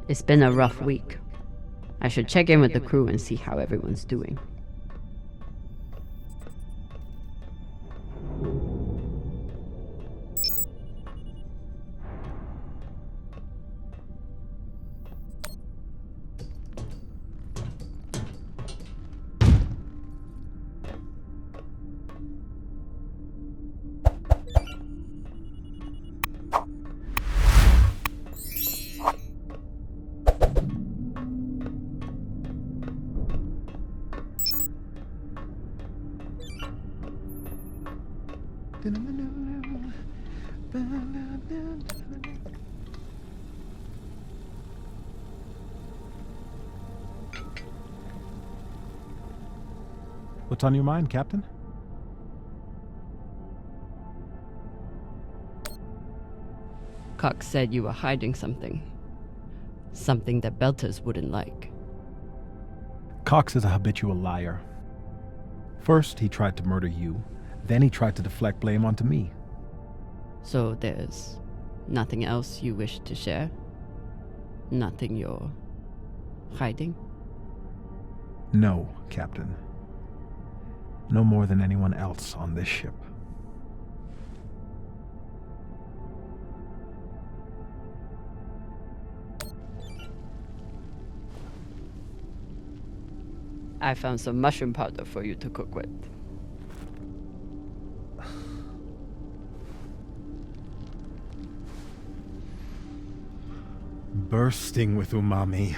It's been a rough week. I should check in with the crew and see how everyone's doing. What's on your mind, Captain? Cox said you were hiding something. Something that Belters wouldn't like. Cox is a habitual liar. First, he tried to murder you. Then he tried to deflect blame onto me. So there's nothing else you wish to share? Nothing you're hiding? No, Captain. No more than anyone else on this ship. I found some mushroom powder for you to cook with. Bursting with umami.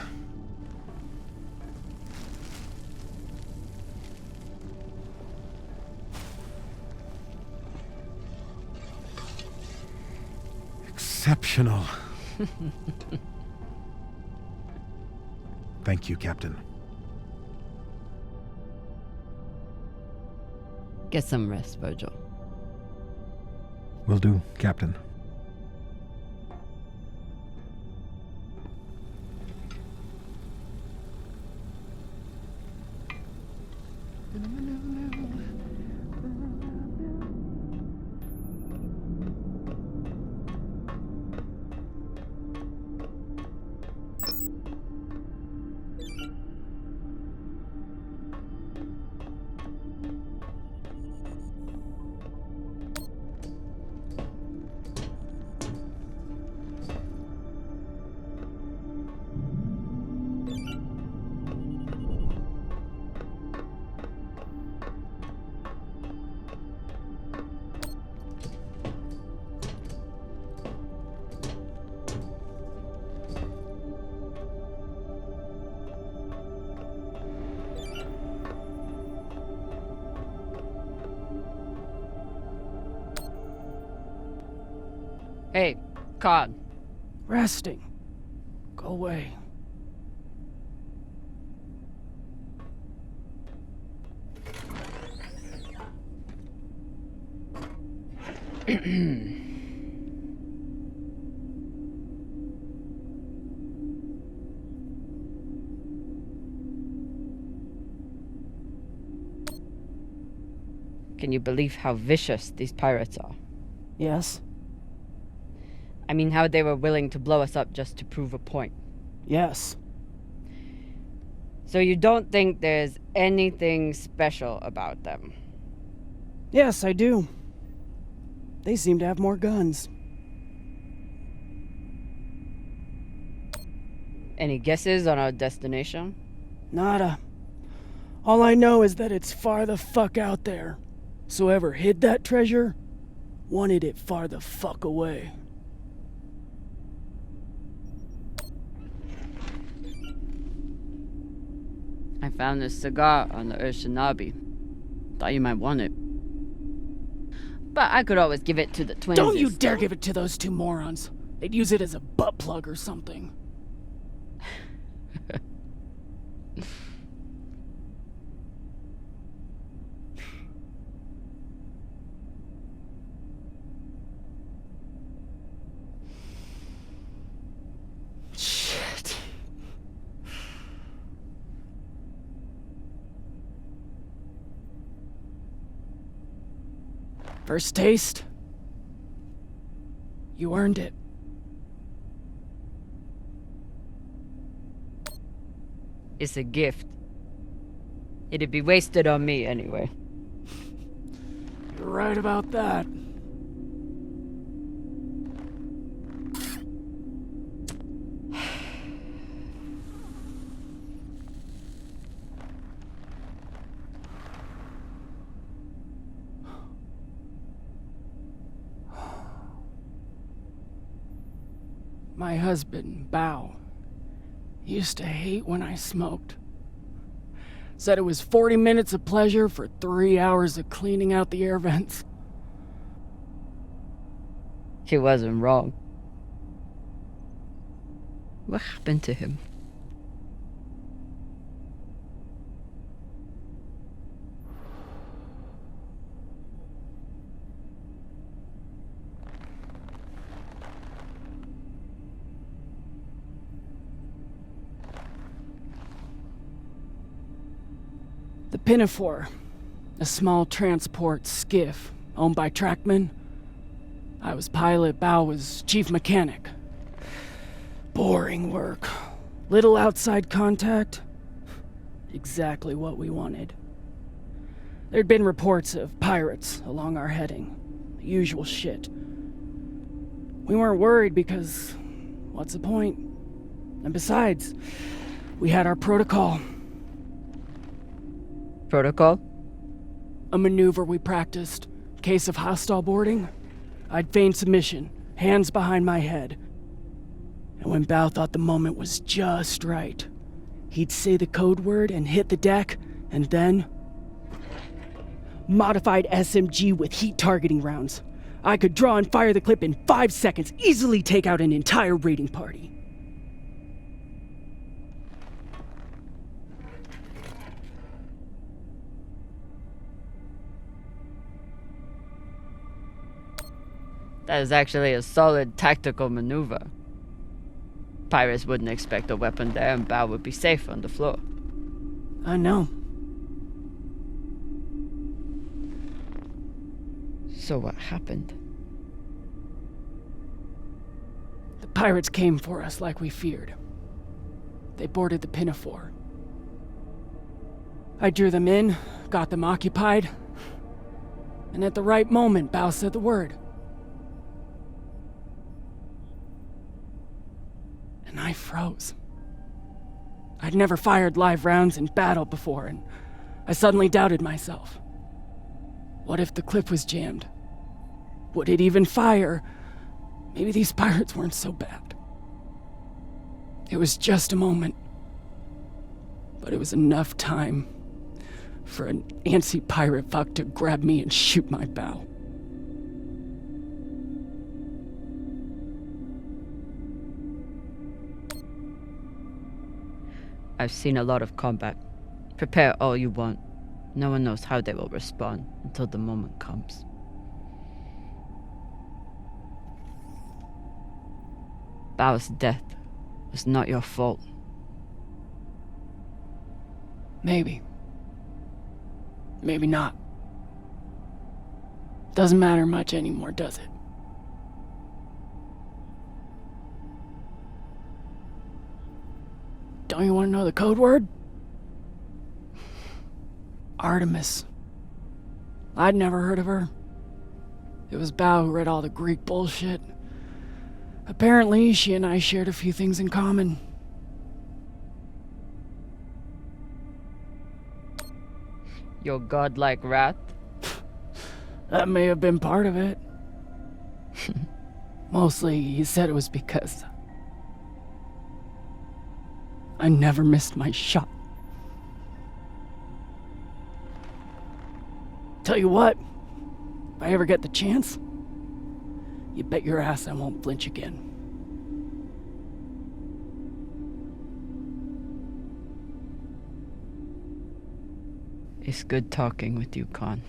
Exceptional. Thank you, Captain. Get some rest, Virgil. Will do, Captain. Hey, Cod. Resting. Go away. Can you believe how vicious these pirates are? Yes? I mean, how they were willing to blow us up just to prove a point. Yes. So you don't think there's anything special about them? Yes, I do. They seem to have more guns. Any guesses on our destination? Nada. All I know is that it's far the fuck out there. So whoever hid that treasure wanted it far the fuck away. I found this cigar on the Urshanabi. Thought you might want it. But I could always give it to the twins. Don't you dare give it to those two morons. They'd use it as a butt plug or something. Shit. First taste? You earned it. It's a gift. It'd be wasted on me anyway. You're right about that. My husband, Bao, used to hate when I smoked. Said it was 40 minutes of pleasure for 3 hours of cleaning out the air vents. He wasn't wrong. What happened to him? The Pinafore, a small transport skiff owned by Trackman. I was pilot, Bao was chief mechanic. Boring work. Little outside contact. Exactly what we wanted. There'd been reports of pirates along our heading. The usual shit. We weren't worried because, what's the point? And besides, we had our protocol. Protocol? A maneuver we practiced. Case of hostile boarding. I'd feign submission, hands behind my head. And when Bao thought the moment was just right, he'd say the code word and hit the deck, and then... Modified SMG with heat targeting rounds. I could draw and fire the clip in 5 seconds, easily take out an entire raiding party. That is actually a solid tactical maneuver. Pirates wouldn't expect a weapon there, and Bao would be safe on the floor. I know. So what happened? The pirates came for us like we feared. They boarded the Pinafore. I drew them in, got them occupied, and at the right moment, Bao said the word. And I froze. I'd never fired live rounds in battle before, and I suddenly doubted myself. What if the clip was jammed? Would it even fire? Maybe these pirates weren't so bad. It was just a moment. But it was enough time for an antsy pirate fuck to grab me and shoot my bow. I've seen a lot of combat. Prepare all you want. No one knows how they will respond until the moment comes. Bao's death was not your fault. Maybe. Maybe not. Doesn't matter much anymore, does it? Don't you want to know the code word? Artemis. I'd never heard of her. It was Bao who read all the Greek bullshit. Apparently, she and I shared a few things in common. Your godlike wrath? That may have been part of it. Mostly, he said it was because I never missed my shot. Tell you what, if I ever get the chance, you bet your ass I won't flinch again. It's good talking with you, Khan.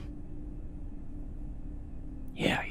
Yeah.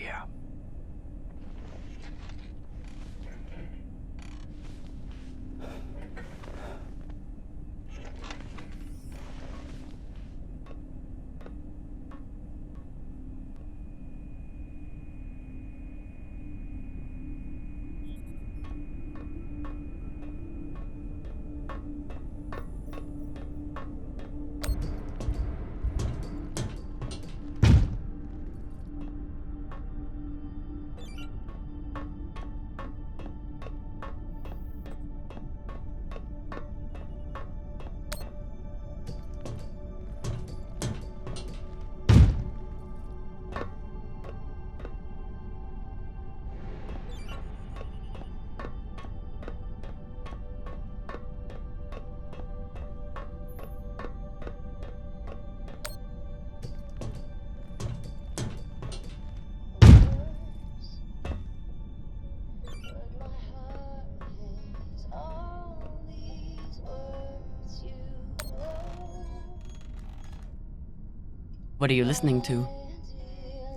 What are you listening to?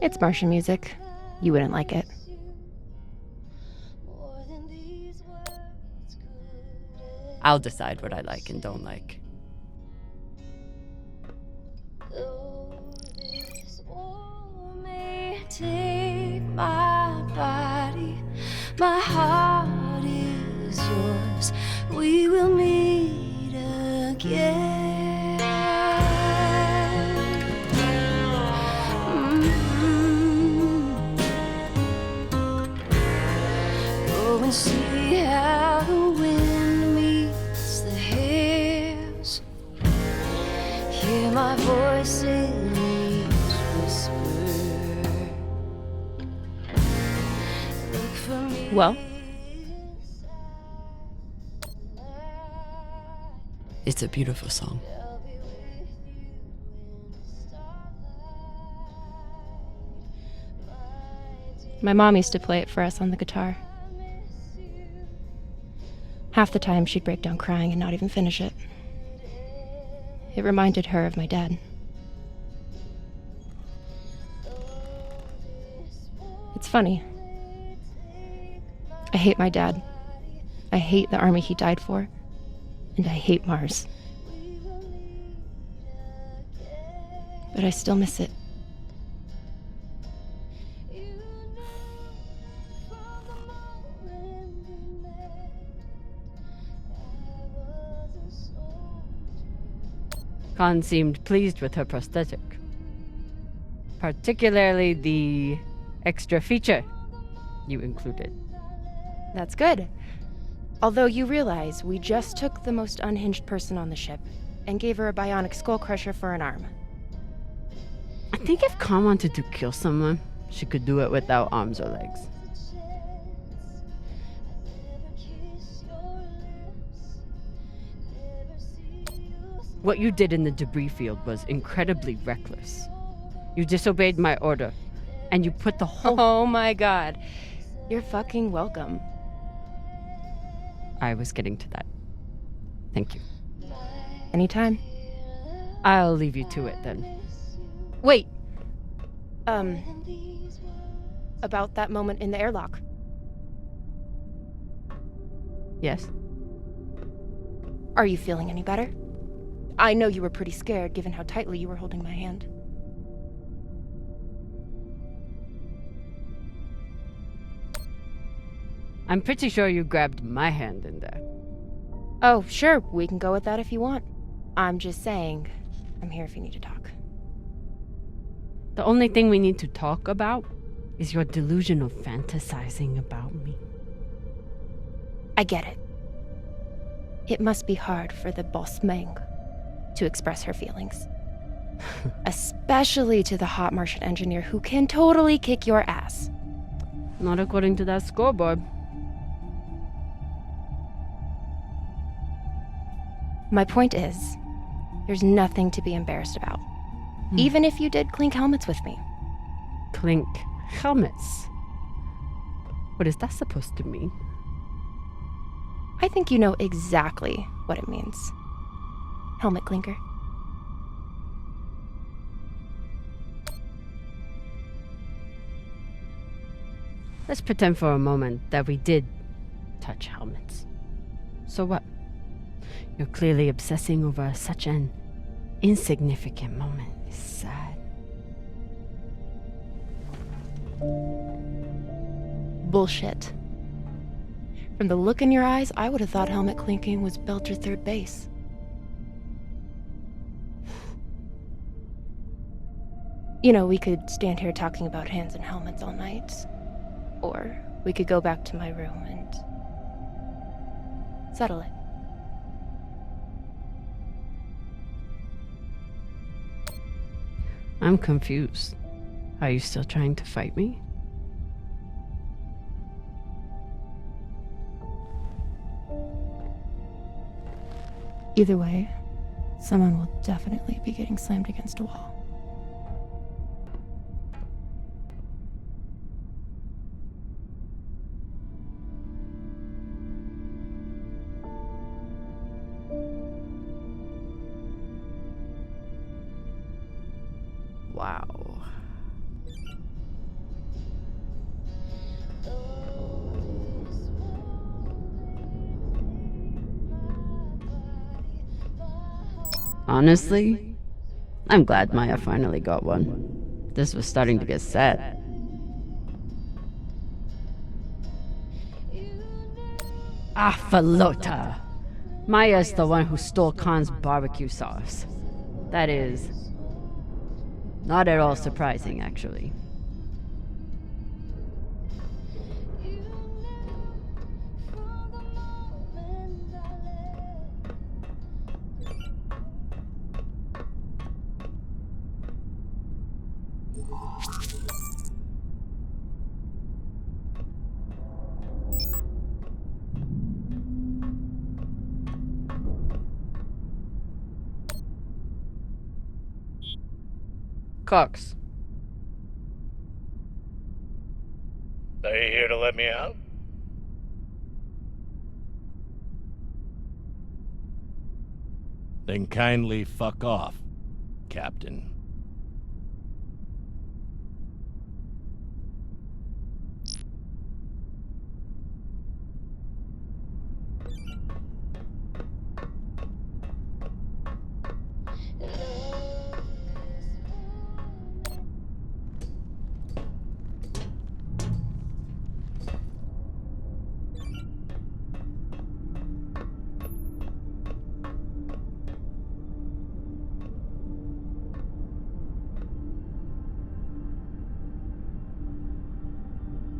It's Martian music. You wouldn't like it. I'll decide what I like and don't like. Take my body, my heart is yours. We will meet again. Go and see how the wind meets the hills. Hear my voice in each whisper. Look for me. Well, It's a beautiful song. my mom used to play it for us on the guitar. Half the time she'd break down crying and not even finish it. It reminded her of my dad. It's funny. I hate my dad. I hate the army he died for. And I hate Mars. But I still miss it. Khan seemed pleased with her prosthetic. Particularly the extra feature you included. That's good. Although you realize we just took the most unhinged person on the ship and gave her a bionic skull crusher for an arm. I think if Khan wanted to kill someone, she could do it without arms or legs. What you did in the debris field was incredibly reckless. You disobeyed my order, and you put the whole... Oh my god. You're fucking welcome. I was getting to that. Thank you. Anytime. I'll leave you to it then. Wait. About that moment in the airlock. Yes? Are you feeling any better? I know you were pretty scared given how tightly you were holding my hand. I'm pretty sure you grabbed my hand in there. Oh, sure, we can go with that if you want. I'm just saying, I'm here if you need to talk. The only thing we need to talk about is your delusion of fantasizing about me. I get it. It must be hard for the boss Meng to express her feelings. Especially to the hot Martian engineer who can totally kick your ass. Not according to that scoreboard. My point is, there's nothing to be embarrassed about. Even if you did clink helmets with me. Clink helmets. What is that supposed to mean? I think you know exactly what it means. Helmet clinker. Let's pretend for a moment that we did touch helmets. So what? You're clearly obsessing over such an insignificant moment. It's sad. Bullshit. From the look in your eyes, I would have thought helmet clinking was Belter third base. You know, we could stand here talking about hands and helmets all night. Or we could go back to my room and settle it. I'm confused. Are you still trying to fight me? Either way, someone will definitely be getting slammed against a wall. Honestly, I'm glad Maya finally got one. This was starting to get sad. Falota! Maya's the one who stole Khan's barbecue sauce. That is not at all surprising, actually. Cox. Are you here to let me out? Then kindly fuck off, Captain.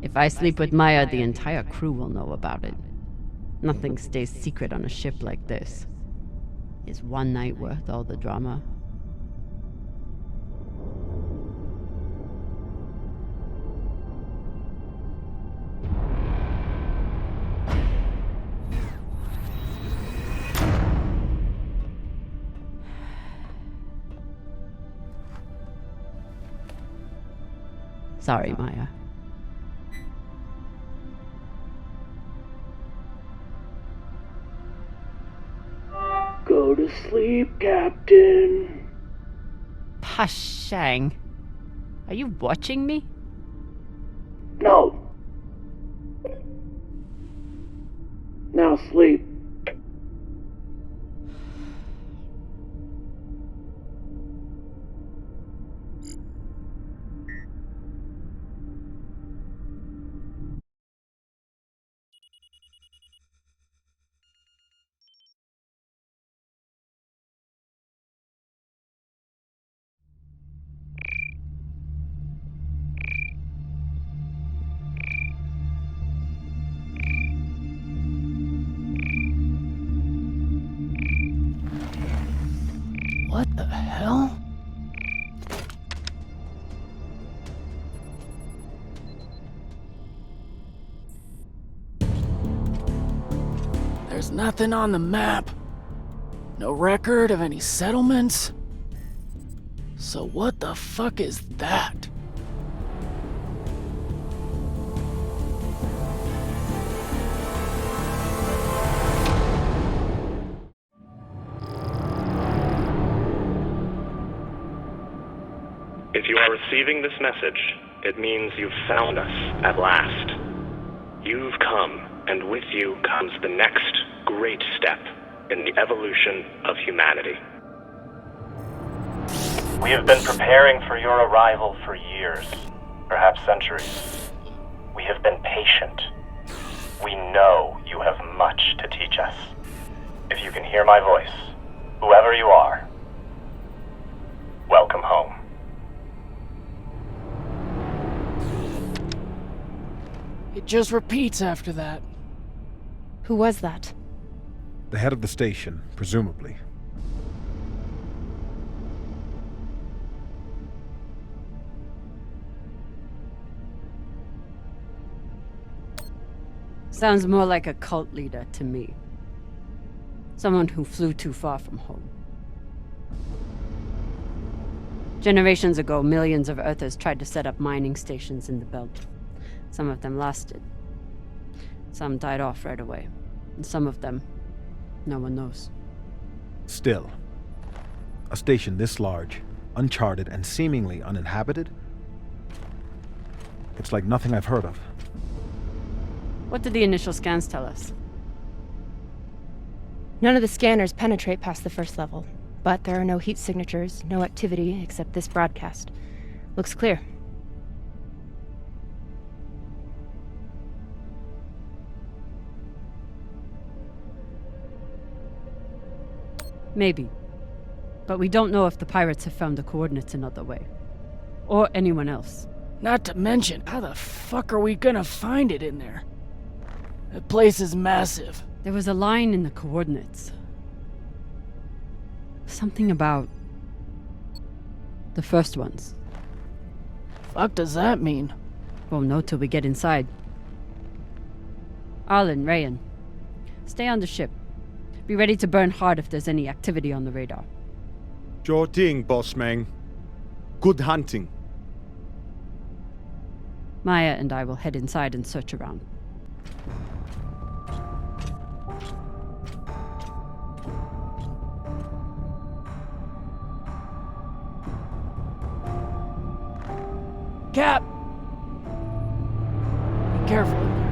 If I sleep with Maya, the entire crew will know about it. Nothing stays secret on a ship like this. Is one night worth all the drama? Sorry, Maya. Go to sleep, Captain. Pashang. Are you watching me? No. Now sleep. What the hell? There's nothing on the map. No record of any settlements. So what the fuck is that? If you are receiving this message, it means you've found us at last. You've come, and with you comes the next great step in the evolution of humanity. We have been preparing for your arrival for years, perhaps centuries. We have been patient. We know you have much to teach us. If you can hear my voice, whoever you are, welcome home. It just repeats after that. Who was that? The head of the station, presumably. Sounds more like a cult leader to me. Someone who flew too far from home. Generations ago, millions of Earthers tried to set up mining stations in the belt. Some of them lasted. Some died off right away. And some of them, no one knows. Still, a station this large, uncharted, and seemingly uninhabited? It's like nothing I've heard of. What did the initial scans tell us? None of the scanners penetrate past the first level. But there are no heat signatures, no activity except this broadcast. Looks clear. Maybe. But we don't know if the pirates have found the coordinates another way. Or anyone else. Not to mention, how the fuck are we gonna find it in there? The place is massive. There was a line in the coordinates. Something about the first ones. Fuck does that mean? Won't know till we get inside. Arlen, Rayan, stay on the ship. Be ready to burn hard if there's any activity on the radar. Sure thing, boss man. Good hunting. Maya and I will head inside and search around. Cap! Be careful in there.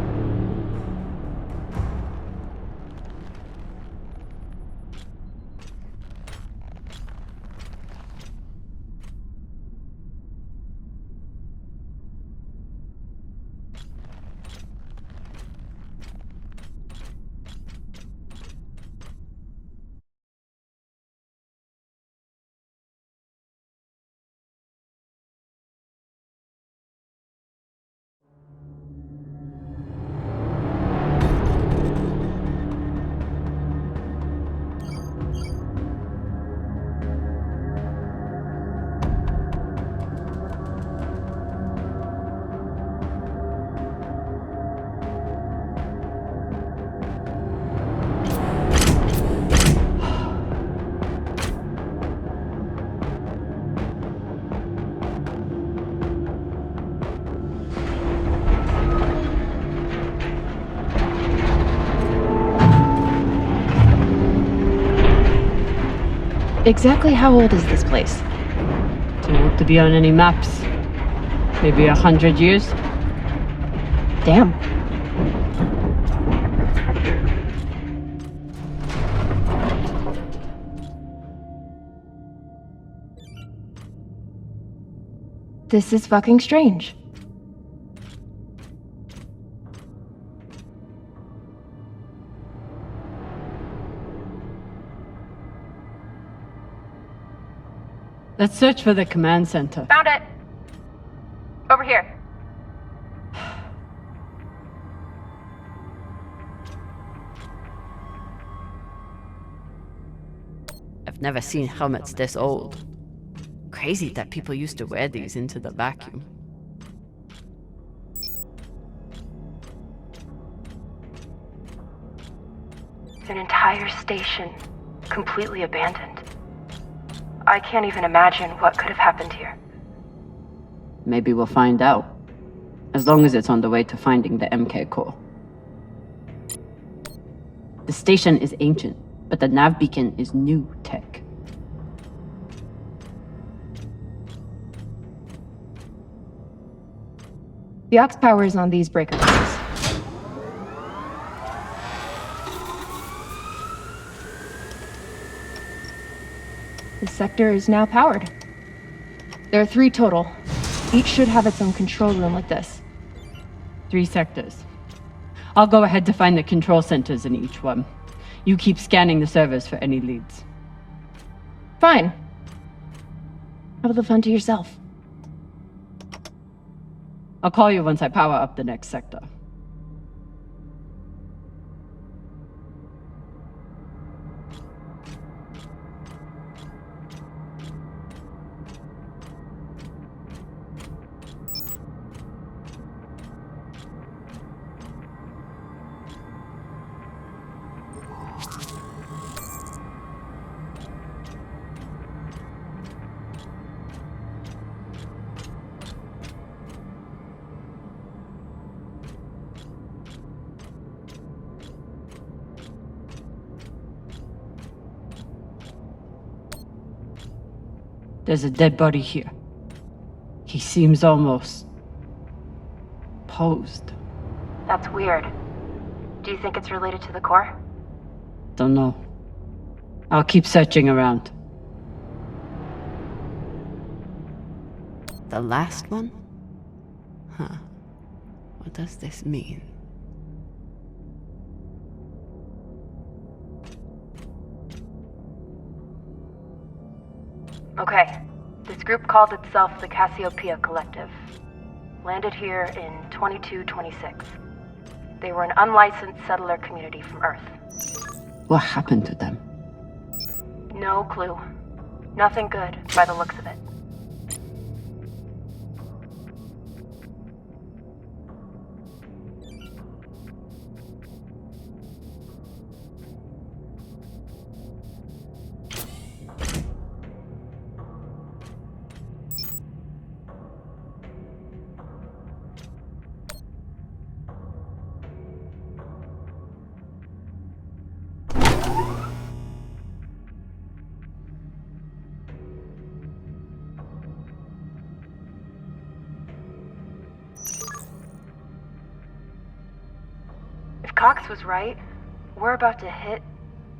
Exactly how old is this place? Too old to be on any maps. Maybe 100 years? Damn. This is fucking strange. Let's search for the command center. Found it! Over here. I've never seen helmets this old. Crazy that people used to wear these into the vacuum. An entire station, completely abandoned. I can't even imagine what could have happened here. Maybe we'll find out. As long as it's on the way to finding the MK core. The station is ancient, but the nav beacon is new tech. The aux power is on these breaker boards. The sector is now powered. There are 3 total. Each should have its own control room like this. 3 sectors. I'll go ahead to find the control centers in each one. You keep scanning the servers for any leads. Fine. Have the fun to yourself. I'll call you once I power up the next sector. There's a dead body here. He seems almost posed. That's weird. Do you think it's related to the core? Don't know. I'll keep searching around. The last one? Huh. What does this mean? Okay. This group called itself the Cassiopeia Collective. Landed here in 2226. They were an unlicensed settler community from Earth. What happened to them? No clue. Nothing good, by the looks of it. If Cox was right, we're about to hit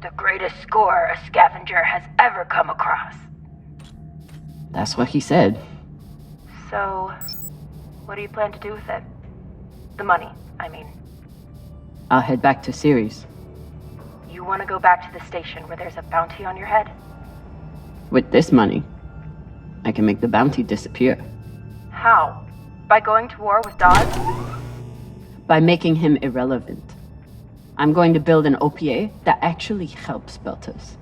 the greatest score a scavenger has ever come across. That's what he said. So, what do you plan to do with it? The money, I mean. I'll head back to Series. You want to go back to the station where there's a bounty on your head? With this money, I can make the bounty disappear. How? By going to war with Dodds? By making him irrelevant. I'm going to build an OPA that actually helps Belters.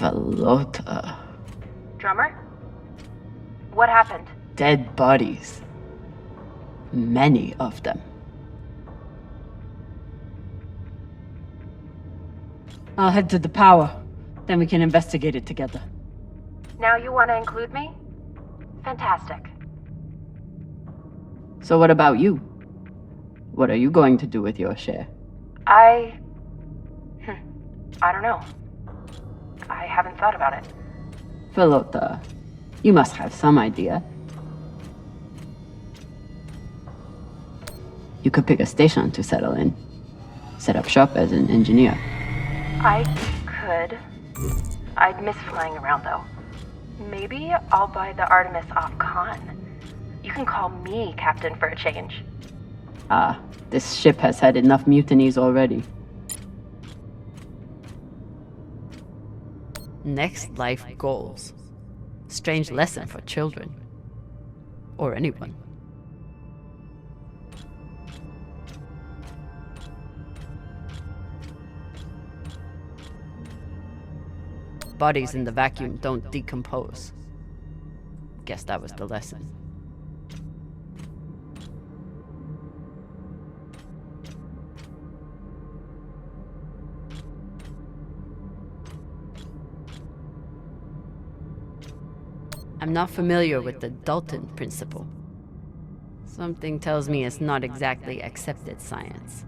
Falota. Drummer? What happened? Dead bodies. Many of them. I'll head to the power. Then we can investigate it together. Now you want to include me? Fantastic. So what about you? What are you going to do with your share? I don't know. I haven't thought about it. Falota, you must have some idea. You could pick a station to settle in. Set up shop as an engineer. I could. I'd miss flying around, though. Maybe I'll buy the Artemis off Khan. You can call me Captain for a change. This ship has had enough mutinies already. Next life goals. Strange lesson for children. Or anyone. Bodies in the vacuum don't decompose. Guess that was the lesson. I'm not familiar with the Dalton principle. Something tells me it's not exactly accepted science.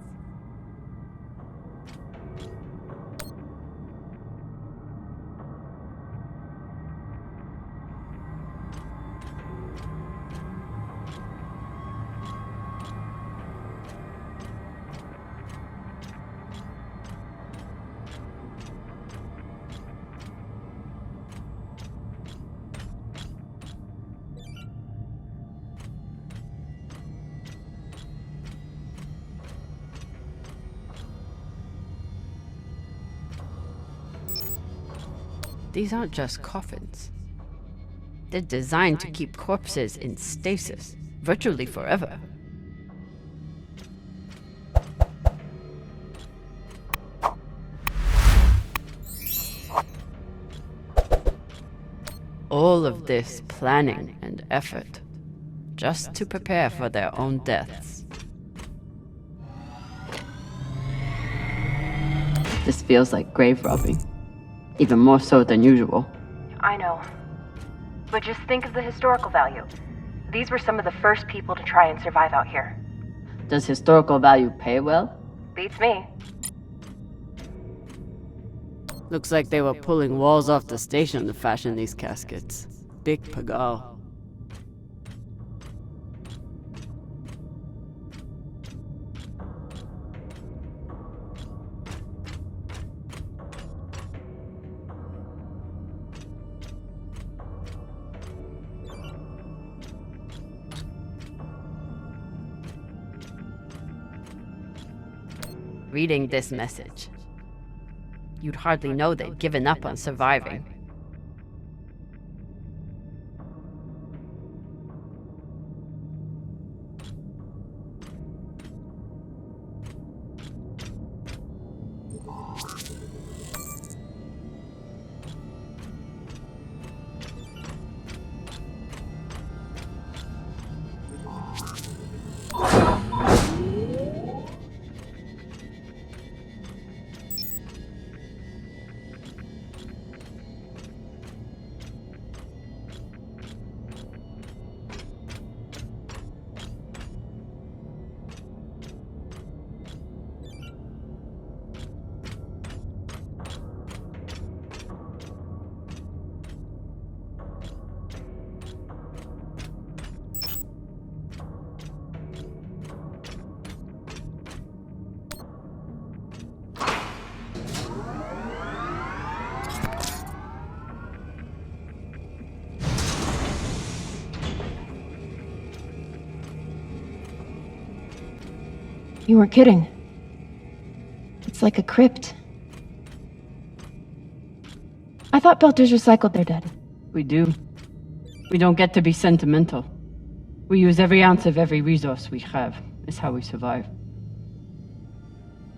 These aren't just coffins. They're designed to keep corpses in stasis, virtually forever. All of this planning and effort, just to prepare for their own deaths. This feels like grave robbing. Even more so than usual. I know. But just think of the historical value. These were some of the first people to try and survive out here. Does historical value pay well? Beats me. Looks like they were pulling walls off the station to fashion these caskets. Big pagal. Reading this message, you'd hardly know they'd given up on surviving. You weren't kidding. It's like a crypt. I thought Belters recycled their dead. We do. We don't get to be sentimental. We use every ounce of every resource we have. It's how we survive.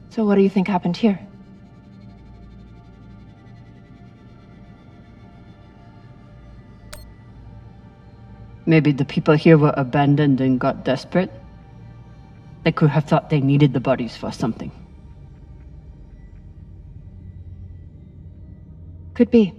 So what do you think happened here? Maybe the people here were abandoned and got desperate. They could have thought they needed the bodies for something. Could be.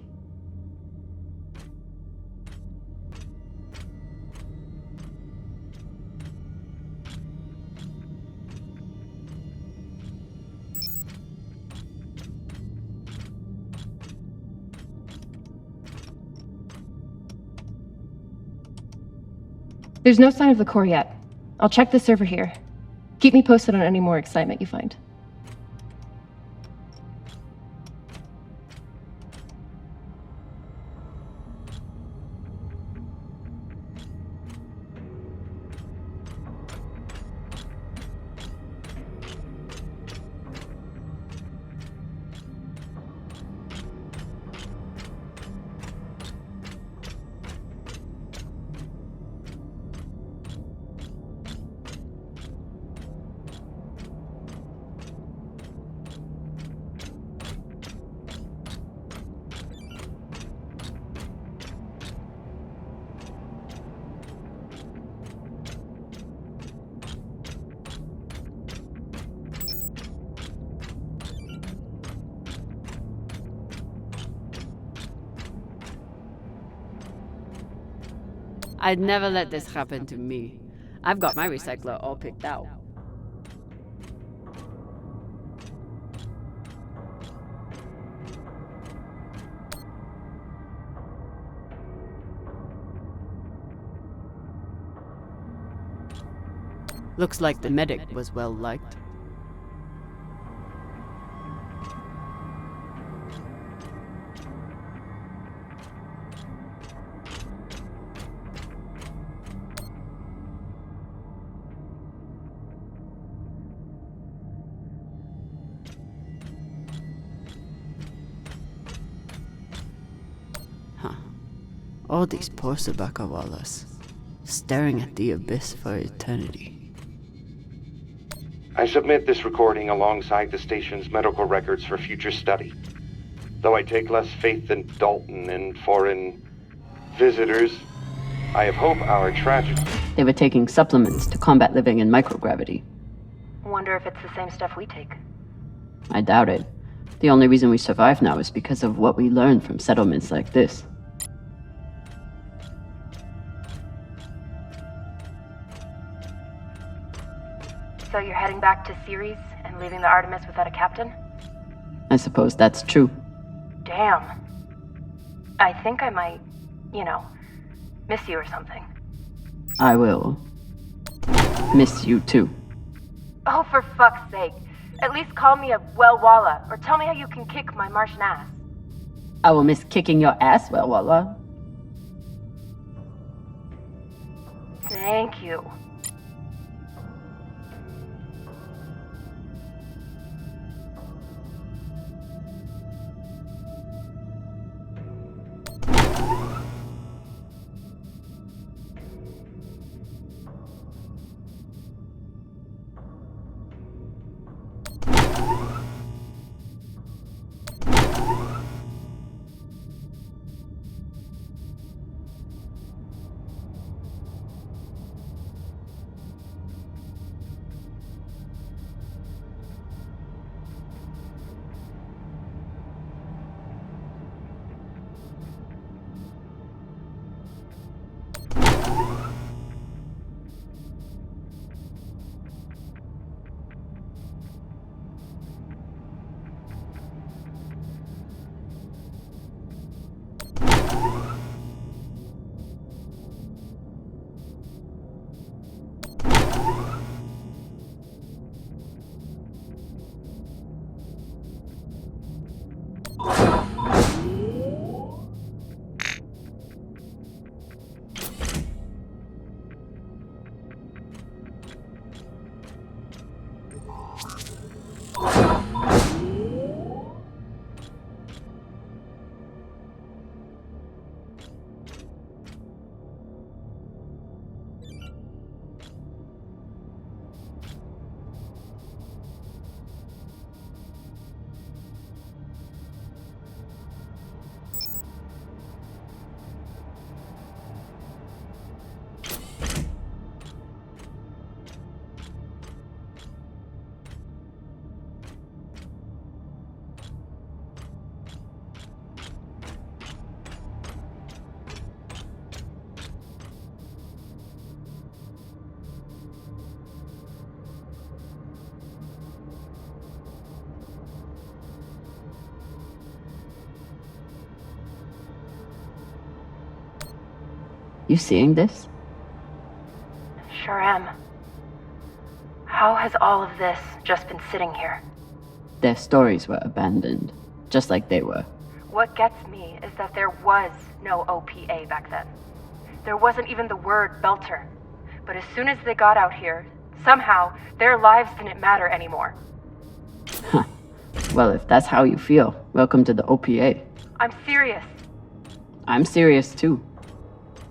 There's no sign of the core yet. I'll check the server here. Keep me posted on any more excitement you find. I'd never let this happen to me. I've got my recycler all picked out. Looks like the medic was well liked. All these poor Sabakawalas, staring at the abyss for eternity. I submit this recording alongside the station's medical records for future study. Though I take less faith than Dalton in foreign visitors, I have hope our tragedy... They were taking supplements to combat living in microgravity. Wonder if it's the same stuff we take. I doubt it. The only reason we survive now is because of what we learned from settlements like this. So you're heading back to Ceres and leaving the Artemis without a captain? I suppose that's true. Damn. I think I might, miss you or something. I will miss you too. Oh, for fuck's sake. At least call me a well-walla, or tell me how you can kick my Martian ass. I will miss kicking your ass, well, Walla. Thank you. You seeing this? Sure am. How has all of this just been sitting here? Their stories were abandoned, just like they were. What gets me is that there was no OPA back then. There wasn't even the word Belter. But as soon as they got out here, somehow their lives didn't matter anymore. Huh. Well, if that's how you feel, welcome to the OPA. I'm serious. I'm serious too.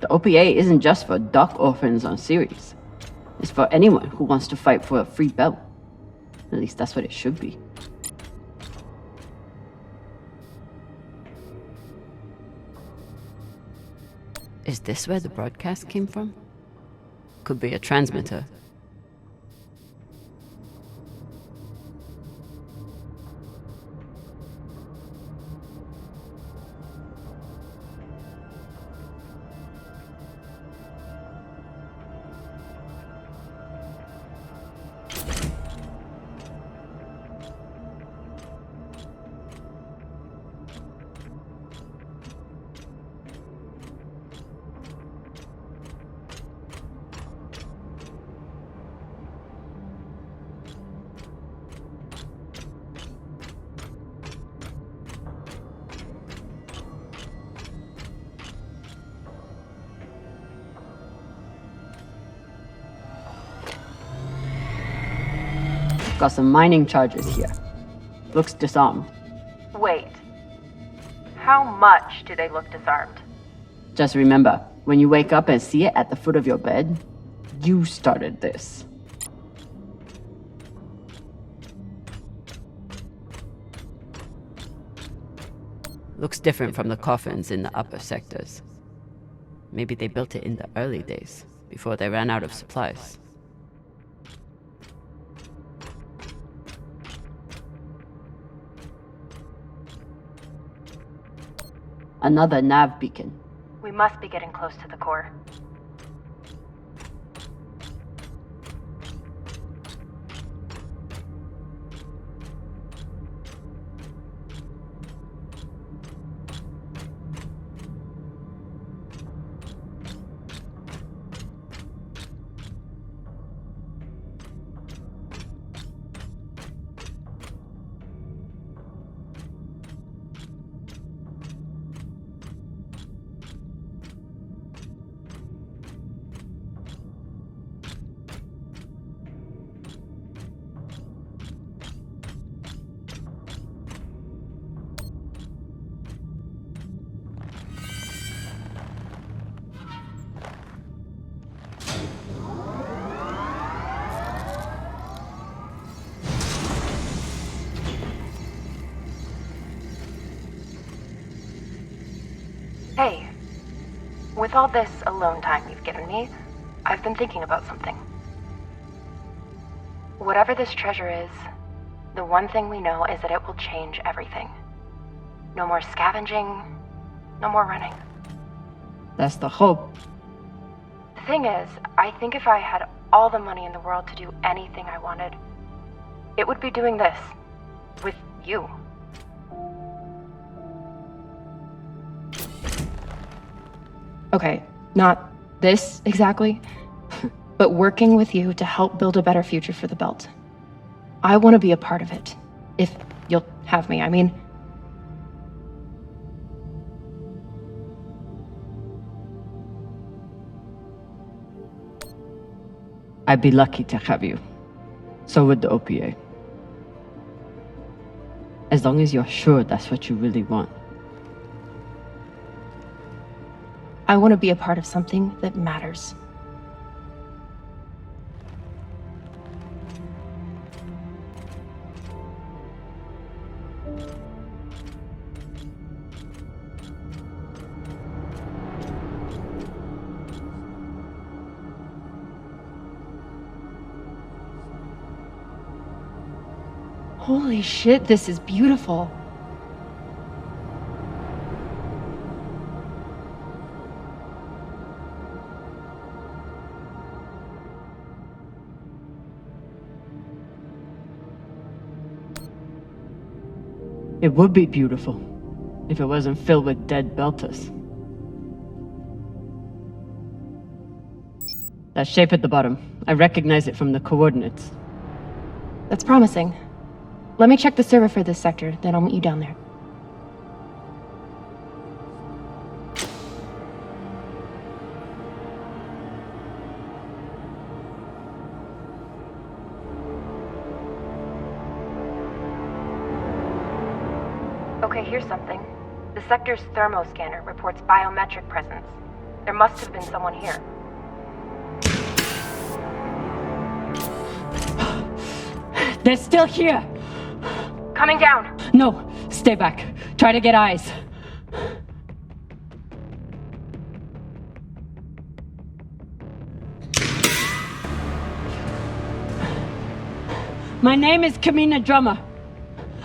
The OPA isn't just for dock orphans on Ceres. It's for anyone who wants to fight for a free belt. At least that's what it should be. Is this where the broadcast came from? Could be a transmitter. Got some mining charges here. Looks disarmed. Wait. How much do they look disarmed? Just remember, when you wake up and see it at the foot of your bed, you started this. Looks different from the coffins in the upper sectors. Maybe they built it in the early days, before they ran out of supplies. Another nav beacon. We must be getting close to the core. Hey, with all this alone time you've given me, I've been thinking about something. Whatever this treasure is, the one thing we know is that it will change everything. No more scavenging, no more running. That's the hope. The thing is, I think if I had all the money in the world to do anything I wanted, it would be doing this. With you. Okay, not this exactly, but working with you to help build a better future for the Belt. I want to be a part of it. If you'll have me, I mean. I'd be lucky to have you. So would the OPA. As long as you're sure that's what you really want. I want to be a part of something that matters. Holy shit, this is beautiful. It would be beautiful if it wasn't filled with dead Belters. That shape at the bottom, I recognize it from the coordinates. That's promising. Let me check the server for this sector, then I'll meet you down there. Okay, here's something. The sector's thermoscanner reports biometric presence. There must have been someone here. They're still here! Coming down! No, stay back. Try to get eyes. My name is Camina Drummer.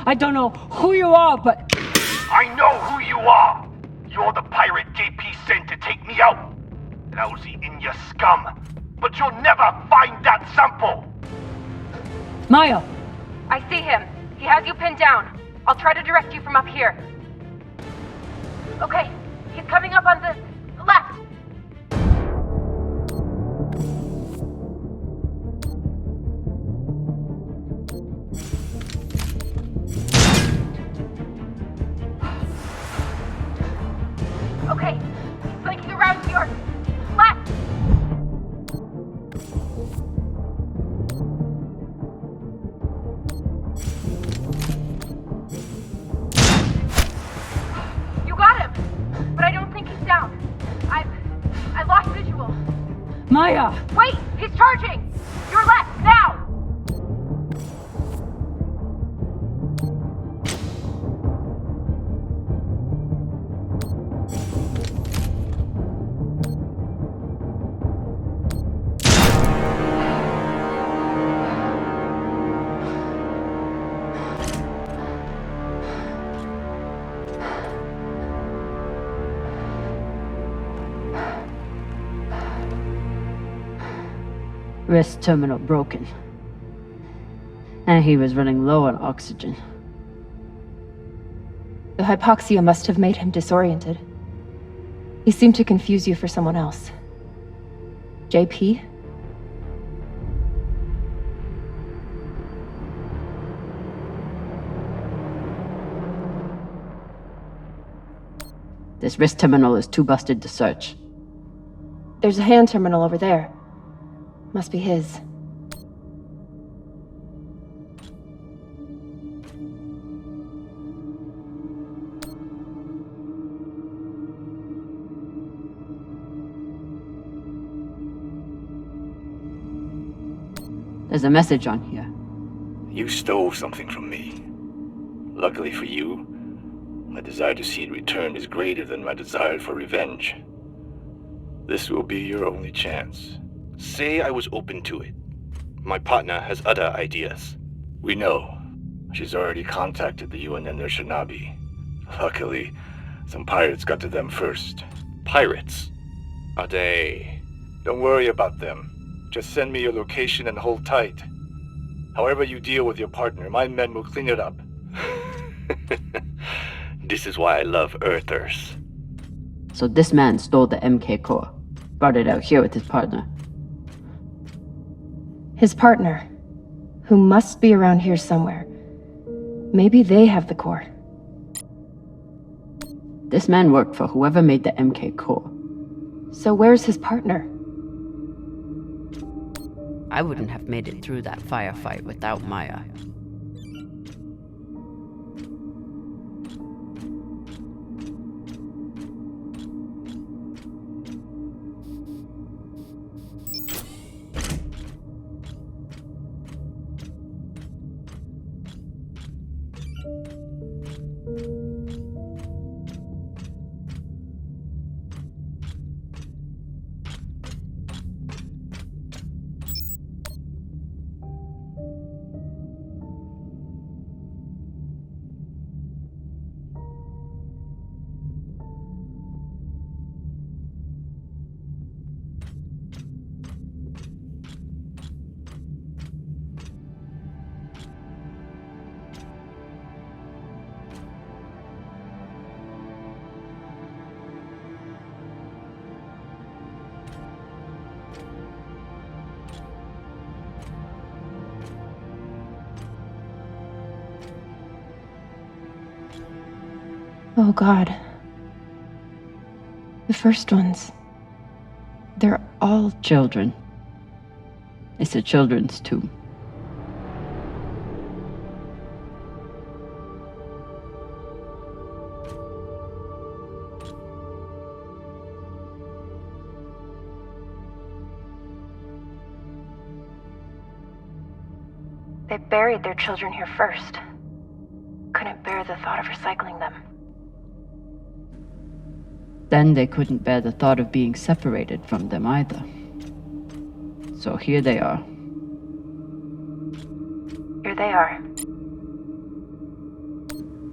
I don't know who you are, but... I know who you are! You're the pirate JP sent to take me out. Lousy in your scum. But you'll never find that sample! Maya! I see him. He has you pinned down. I'll try to direct you from up here. Okay, he's coming up on the left. Okay, he's flanking around to your left. Maya! Wait! He's charging! Your left, now! Wrist terminal broken. And he was running low on oxygen. The hypoxia must have made him disoriented. He seemed to confuse you for someone else. JP? This wrist terminal is too busted to search. There's a hand terminal over there. Must be his. There's a message on here. You stole something from me. Luckily for you, my desire to see it returned is greater than my desire for revenge. This will be your only chance. Say I was open to it. My partner has other ideas. We know. She's already contacted the UN and their shinabi. Luckily, some pirates got to them first. Pirates? Are they... Don't worry about them. Just send me your location and hold tight. However you deal with your partner, my men will clean it up. This is why I love Earthers. So this man stole the MK core, brought it out here with his partner. His partner, who must be around here somewhere. Maybe they have the core. This man worked for whoever made the MK core. So where's his partner? I wouldn't have made it through that firefight without Maya. Oh God. The first ones. They're all children. It's a children's tomb. They buried their children here first. Couldn't bear the thought of recycling them. Then they couldn't bear the thought of being separated from them either. So here they are. Here they are.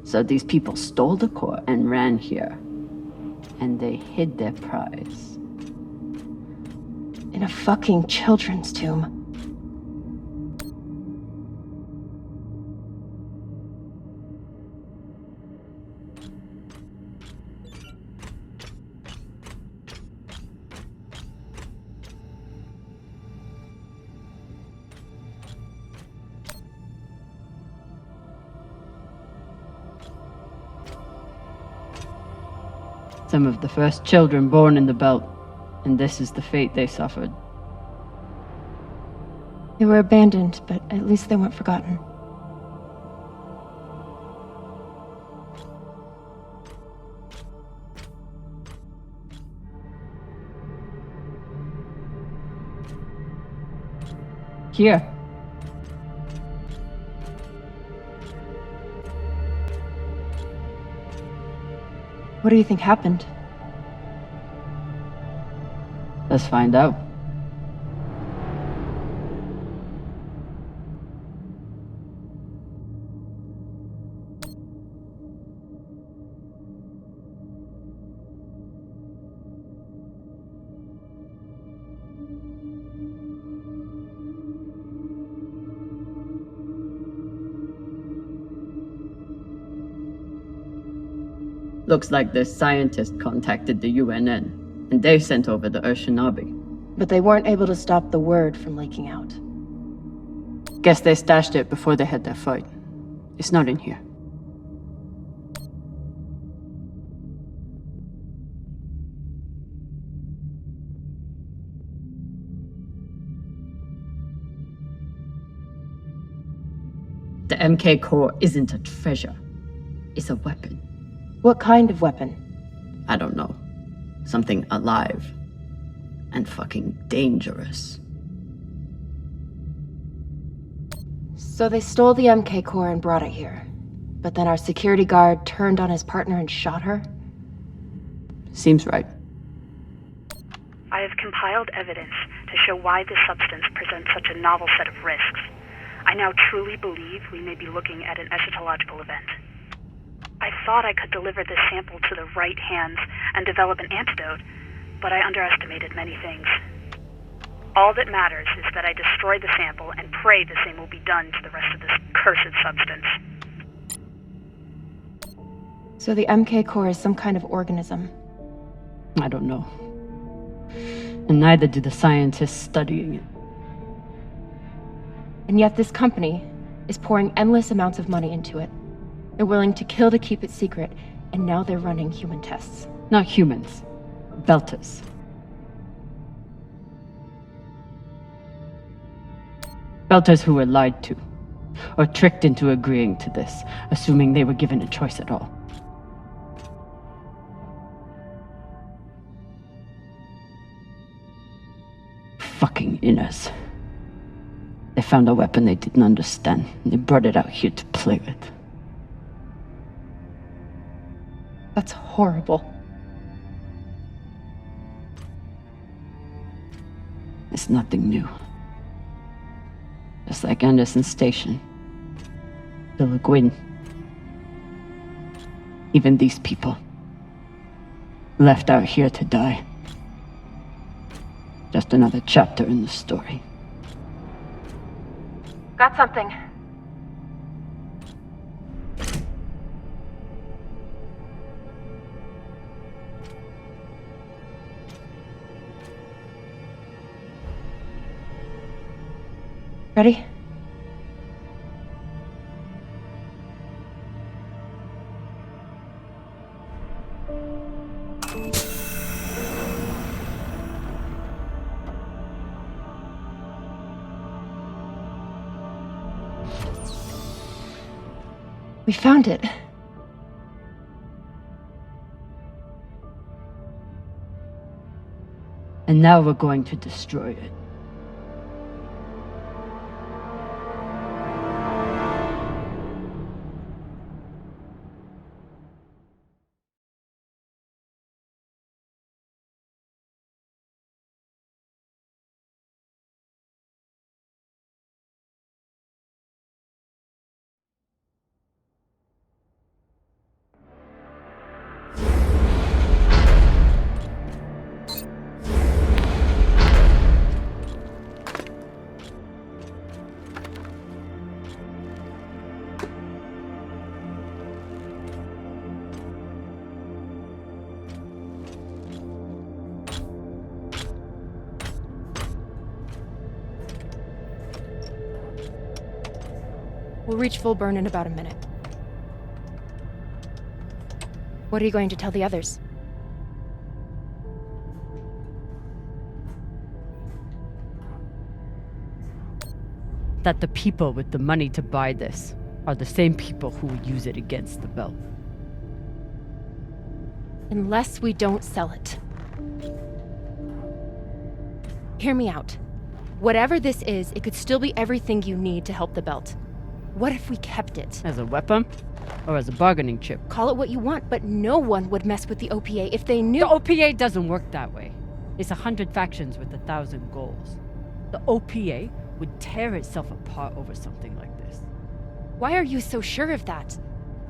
So these people stole the core and ran here. And they hid their prize. In a fucking children's tomb. Some of the first children born in the belt, and this is the fate they suffered. They were abandoned, but at least they weren't forgotten. Here. What do you think happened? Let's find out. Looks like the scientist contacted the UNN, and they sent over the Urshinabi. But they weren't able to stop the word from leaking out. Guess they stashed it before they had their fight. It's not in here. The MK core isn't a treasure. It's a weapon. What kind of weapon? I don't know. Something alive. And fucking dangerous. So they stole the MK core and brought it here. But then our security guard turned on his partner and shot her? Seems right. I have compiled evidence to show why this substance presents such a novel set of risks. I now truly believe we may be looking at an eschatological event. I thought I could deliver this sample to the right hands and develop an antidote, but I underestimated many things. All that matters is that I destroy the sample and pray the same will be done to the rest of this cursed substance. So the MK core is some kind of organism? I don't know. And neither do the scientists studying it. And yet this company is pouring endless amounts of money into it. They're willing to kill to keep it secret, and now they're running human tests. Not humans. Belters. Belters who were lied to, or tricked into agreeing to this, assuming they were given a choice at all. Fucking inners. They found a weapon they didn't understand, and they brought it out here to play with. That's horrible. It's nothing new. Just like Anderson Station. The Lagoon. Even these people. Left out here to die. Just another chapter in the story. Got something. Ready? We found it. And now we're going to destroy it. We'll reach full burn in about a minute. What are you going to tell the others? That the people with the money to buy this are the same people who will use it against the Belt. Unless we don't sell it. Hear me out. Whatever this is, it could still be everything you need to help the belt. What if we kept it? As a weapon? Or as a bargaining chip? Call it what you want, but no one would mess with the OPA if they knew— The OPA doesn't work that way. It's 100 factions with 1,000 goals. The OPA would tear itself apart over something like this. Why are you so sure of that?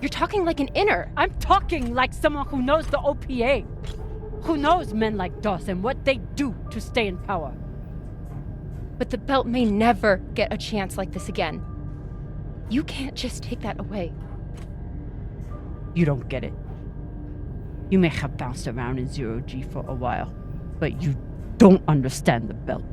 You're talking like an inner. I'm talking like someone who knows the OPA. Who knows men like Doss and what they do to stay in power. But the belt may never get a chance like this again. You can't just take that away. You don't get it. You may have bounced around in 0G for a while, but you don't understand the belt.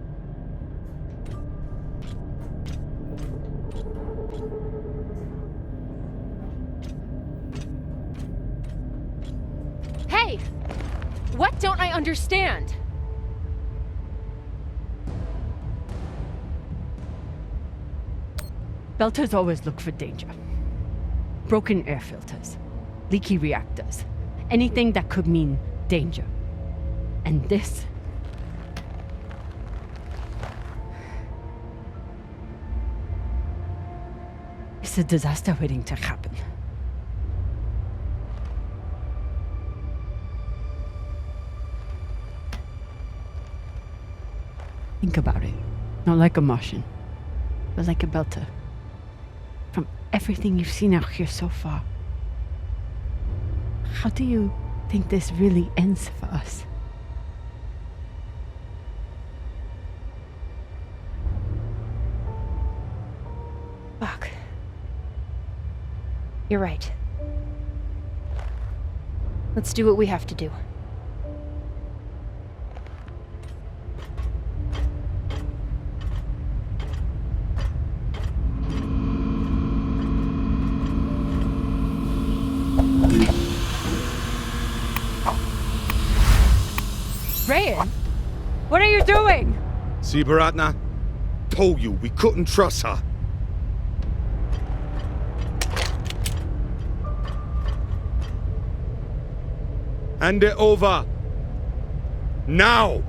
Hey! What don't I understand? Belters always look for danger. Broken air filters, leaky reactors, anything that could mean danger. And this... it's a disaster waiting to happen. Think about it. Not like a Martian, but like a Belter. From everything you've seen out here so far, how do you think this really ends for us? Fuck. You're right. Let's do what we have to do. Rayan, what are you doing? See, Baratna? Told you we couldn't trust her. Hand it over. Now!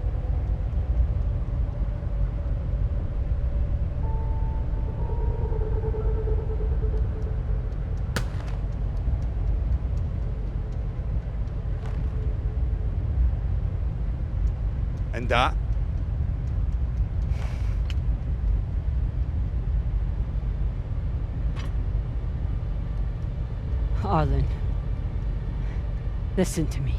And that? Arlen, listen to me.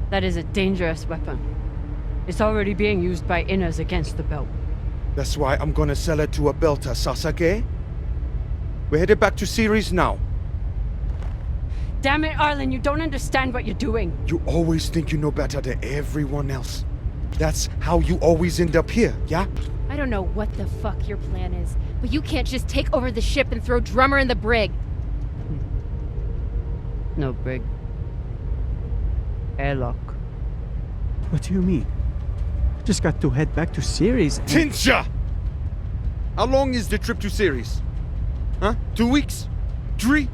That is a dangerous weapon. It's already being used by inners against the belt. That's why I'm gonna sell it to a belter, Sasake. We're headed back to Series now. Damn it, Arlen, you don't understand what you're doing. You always think you know better than everyone else. That's how you always end up here, yeah? I don't know what the fuck your plan is, but you can't just take over the ship and throw Drummer in the brig. No brig. Airlock. What do you mean? Just got to head back to Series and... Tinsha! How long is the trip to Series? Huh? 2 weeks? 3?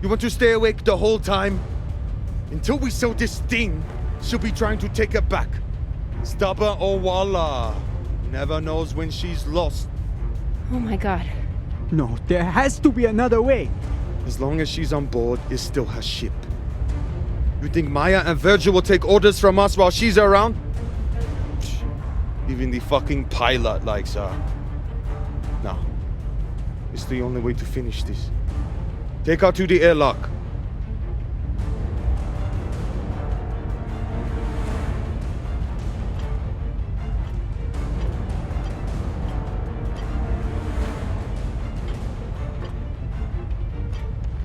You want to stay awake the whole time? Until we sell this thing, she'll be trying to take it back. Stubborn Owala. Never knows when she's lost. Oh my god. No, there has to be another way. As long as she's on board, it's still her ship. You think Maya and Virgil will take orders from us while she's around? Even the fucking pilot likes her. No. It's the only way to finish this. Take her to the airlock.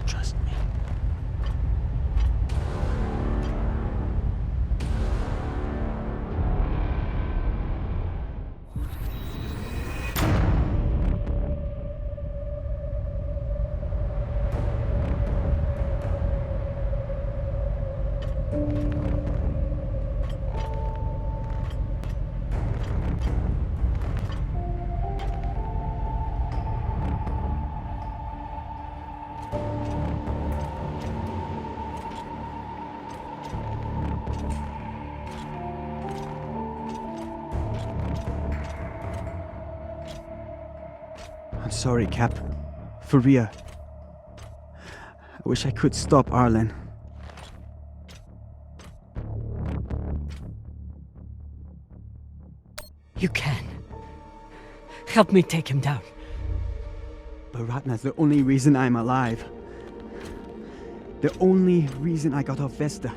Trust me. I'm sorry, Cap. For real. I wish I could stop Arlen. You can. Help me take him down. But Ratna's the only reason I'm alive. The only reason I got off Vesta.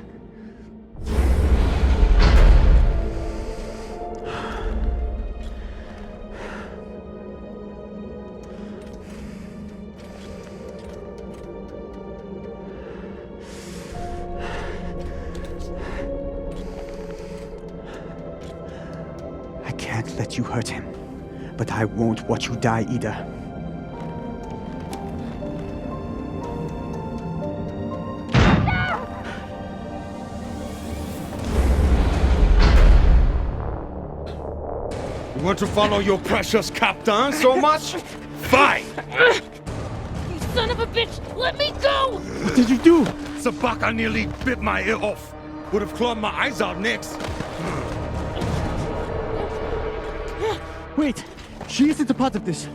I can't let you hurt him, but I won't watch you die either. You want to follow your precious captain so much? Fine! You son of a bitch! Let me go! What did you do? Sabaka nearly bit my ear off. Would have clawed my eyes out next. Wait! She isn't a part of this.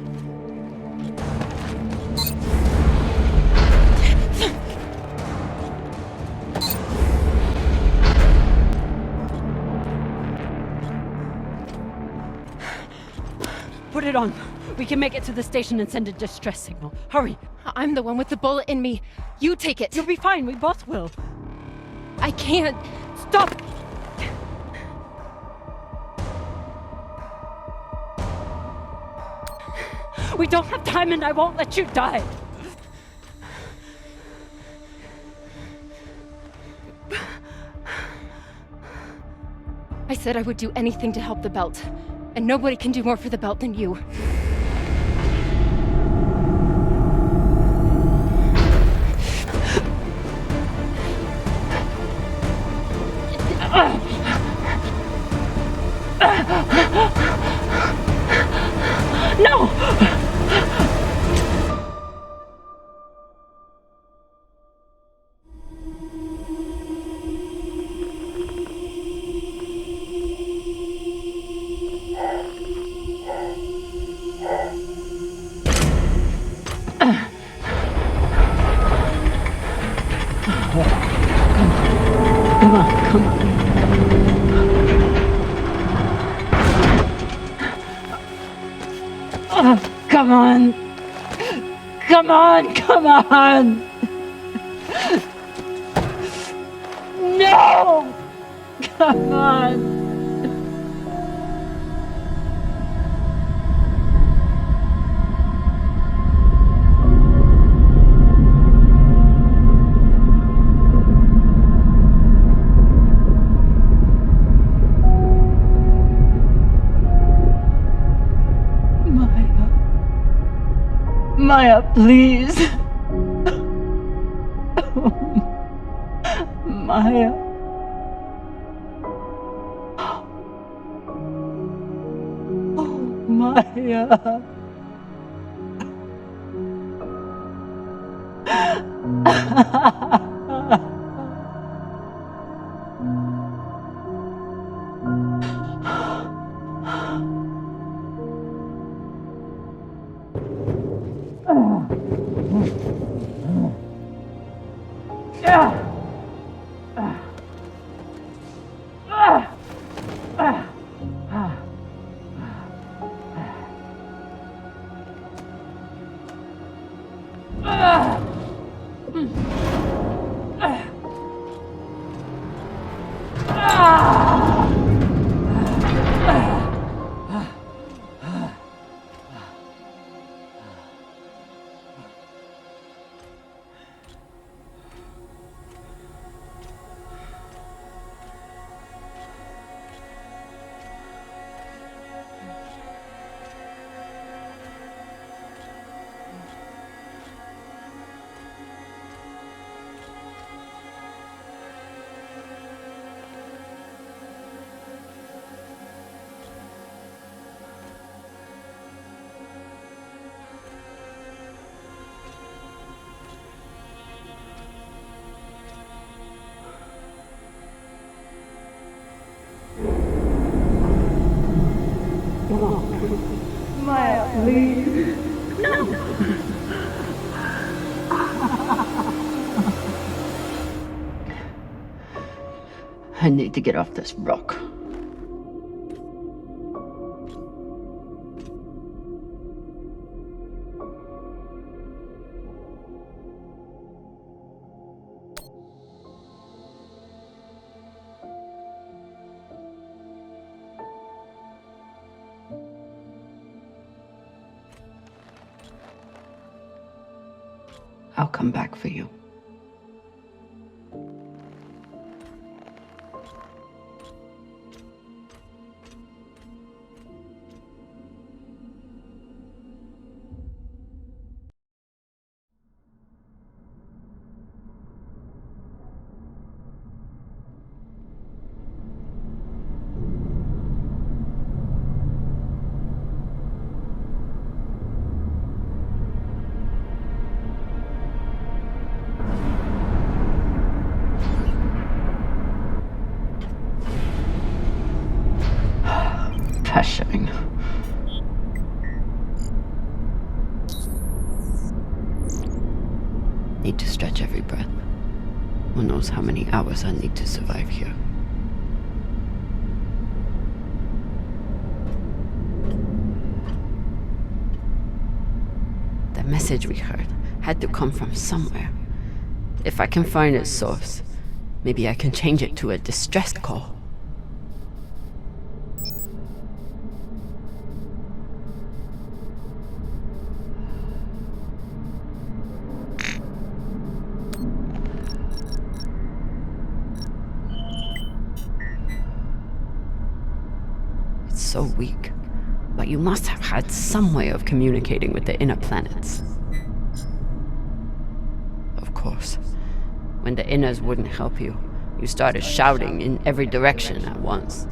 Put it on. We can make it to the station and send a distress signal. Hurry. I'm the one with the bullet in me. You take it. You'll be fine. We both will. I can't. Stop! We don't have time and I won't let you die. I said I would do anything to help the belt. And nobody can do more for the belt than you. No! Come on! Come on! Come on! No! Come on! Maya, please. Maya. Oh, Maya. Maya, please. I need to get off this rock. I'll come back for you. Pressuring. Need to stretch every breath. Who knows how many hours I need to survive here. The message we heard had to come from somewhere. If I can find its source, maybe I can change it to a distress call. So weak, but you must have had some way of communicating with the inner planets. Of course, when the inners wouldn't help you, you started shouting in every direction at once.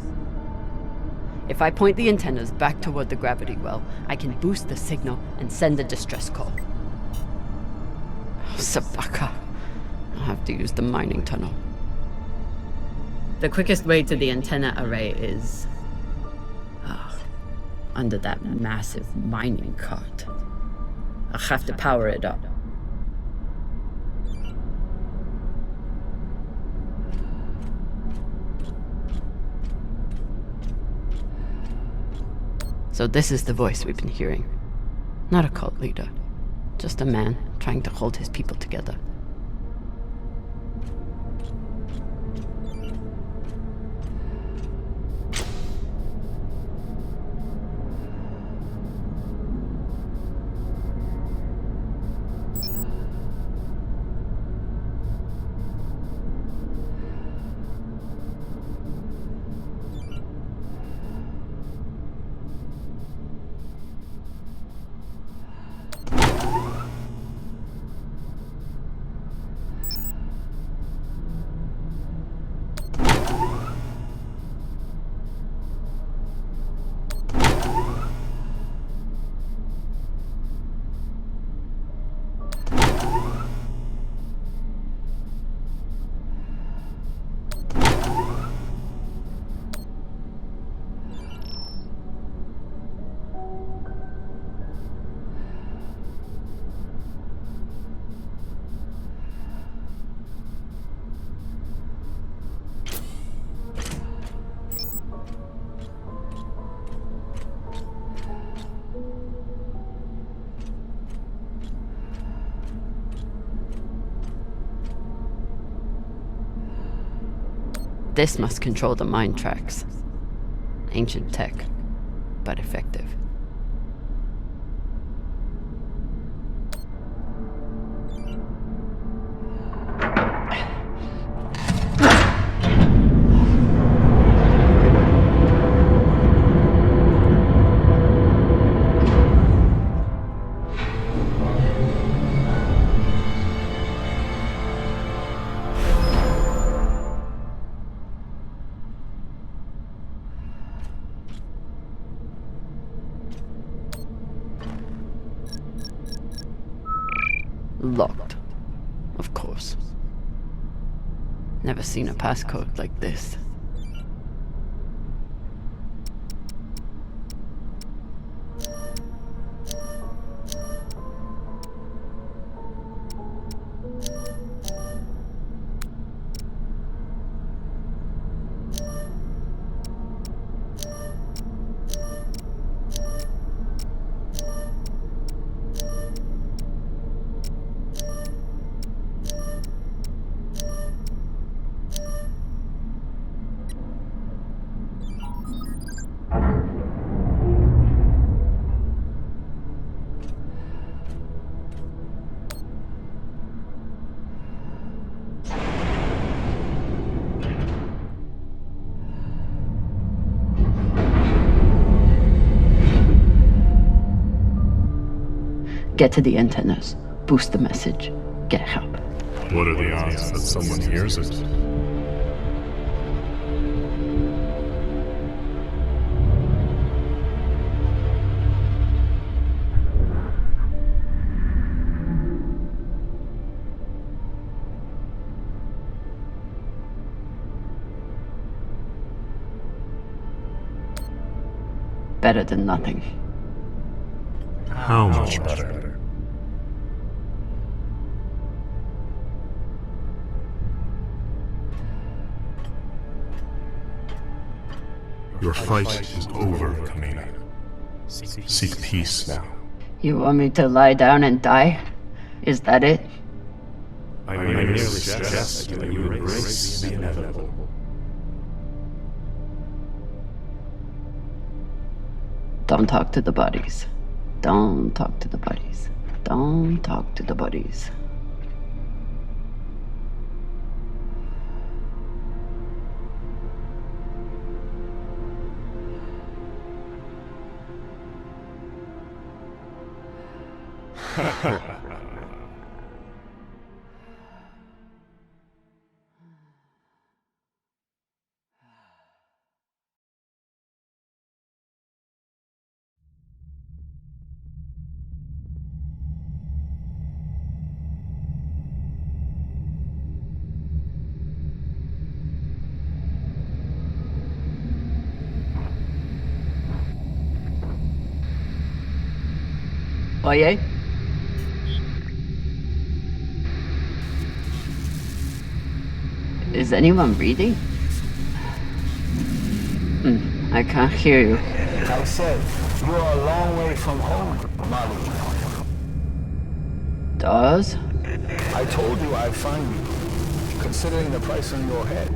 If I point the antennas back toward the gravity well, I can boost the signal and send a distress call. Oh, Sabaka. I'll have to use the mining tunnel. The quickest way to the antenna array is under that massive mining cart. I'll have to power it up. So this is the voice we've been hearing. Not a cult leader, just a man trying to hold his people together. This must control the mine tracks. Ancient tech, but effective. Locked. Of course. Never seen a passcode like this. Get to the antennas, boost the message, get help. What are the odds that someone hears it? Better than nothing. How much better? Your fight is over, Camina. Seek peace now. You want me to lie down and die? Is that it? I merely suggest that you embrace the inevitable. Don't talk to the buddies. Don't talk to the buddies. Don't talk to the buddies. Oye? Is anyone reading? I can't hear you. I said, you're a long way from home, Molly. Does? I told you I'd find you. Considering the price on your head,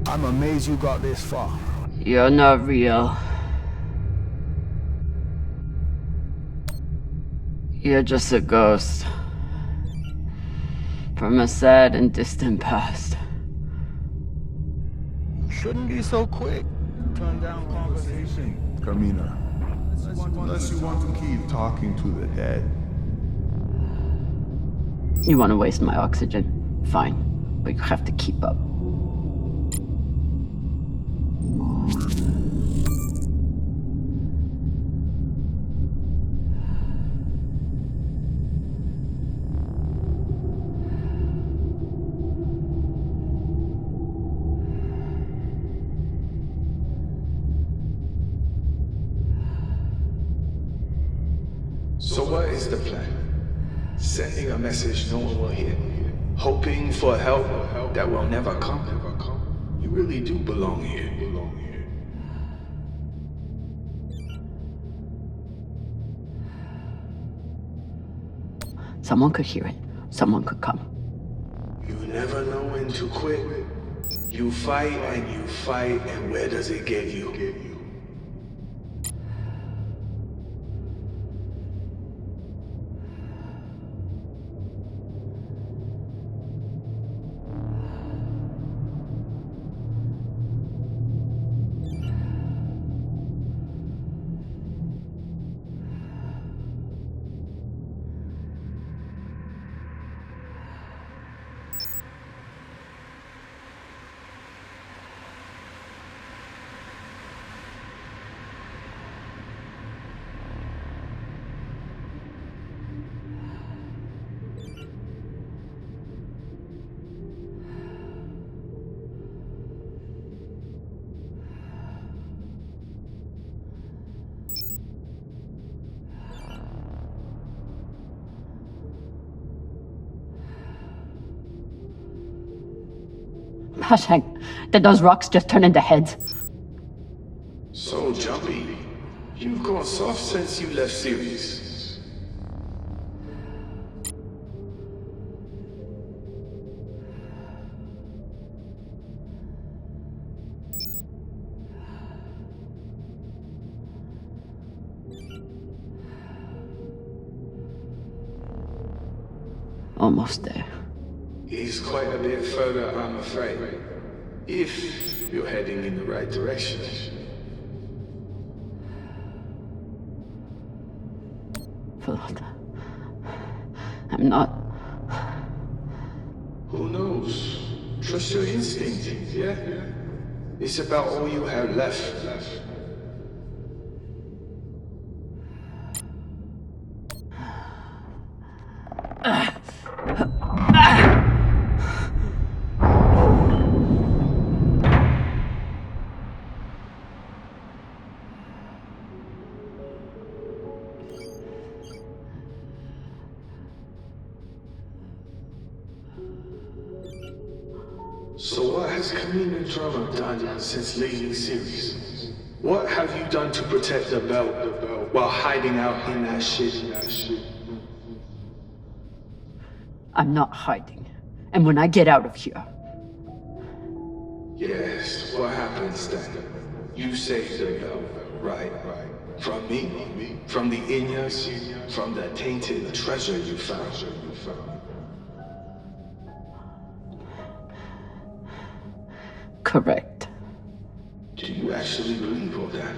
I'm amazed you got this far. You're not real. You're just a ghost. From a sad and distant past. Shouldn't be so quick. Turn down conversation. Camina, unless you want to keep talking to the dead. You want to waste my oxygen? Fine, but you have to keep up. So what is the plan? Sending a message no one will hear? Hoping for help that will never come? You really do belong here. Someone could hear it. Someone could come. You never know when to quit. You fight, and where does it get you? Hashang, did those rocks just turn into heads? So jumpy. You've gone soft since you left Series. Almost there. He's quite a bit further, I'm afraid. If you're heading in the right direction. I'm not. Who knows? Trust your instinct, yeah? It's about all you have left. So what has Camina Drummer done since leaving Series? What have you done to protect the belt while hiding out in that shit? I'm not hiding. And when I get out of here... Yes, what happens then? You save the belt, right? From me? From the Inyas? From the tainted treasure you found? Correct. Do you actually believe all that?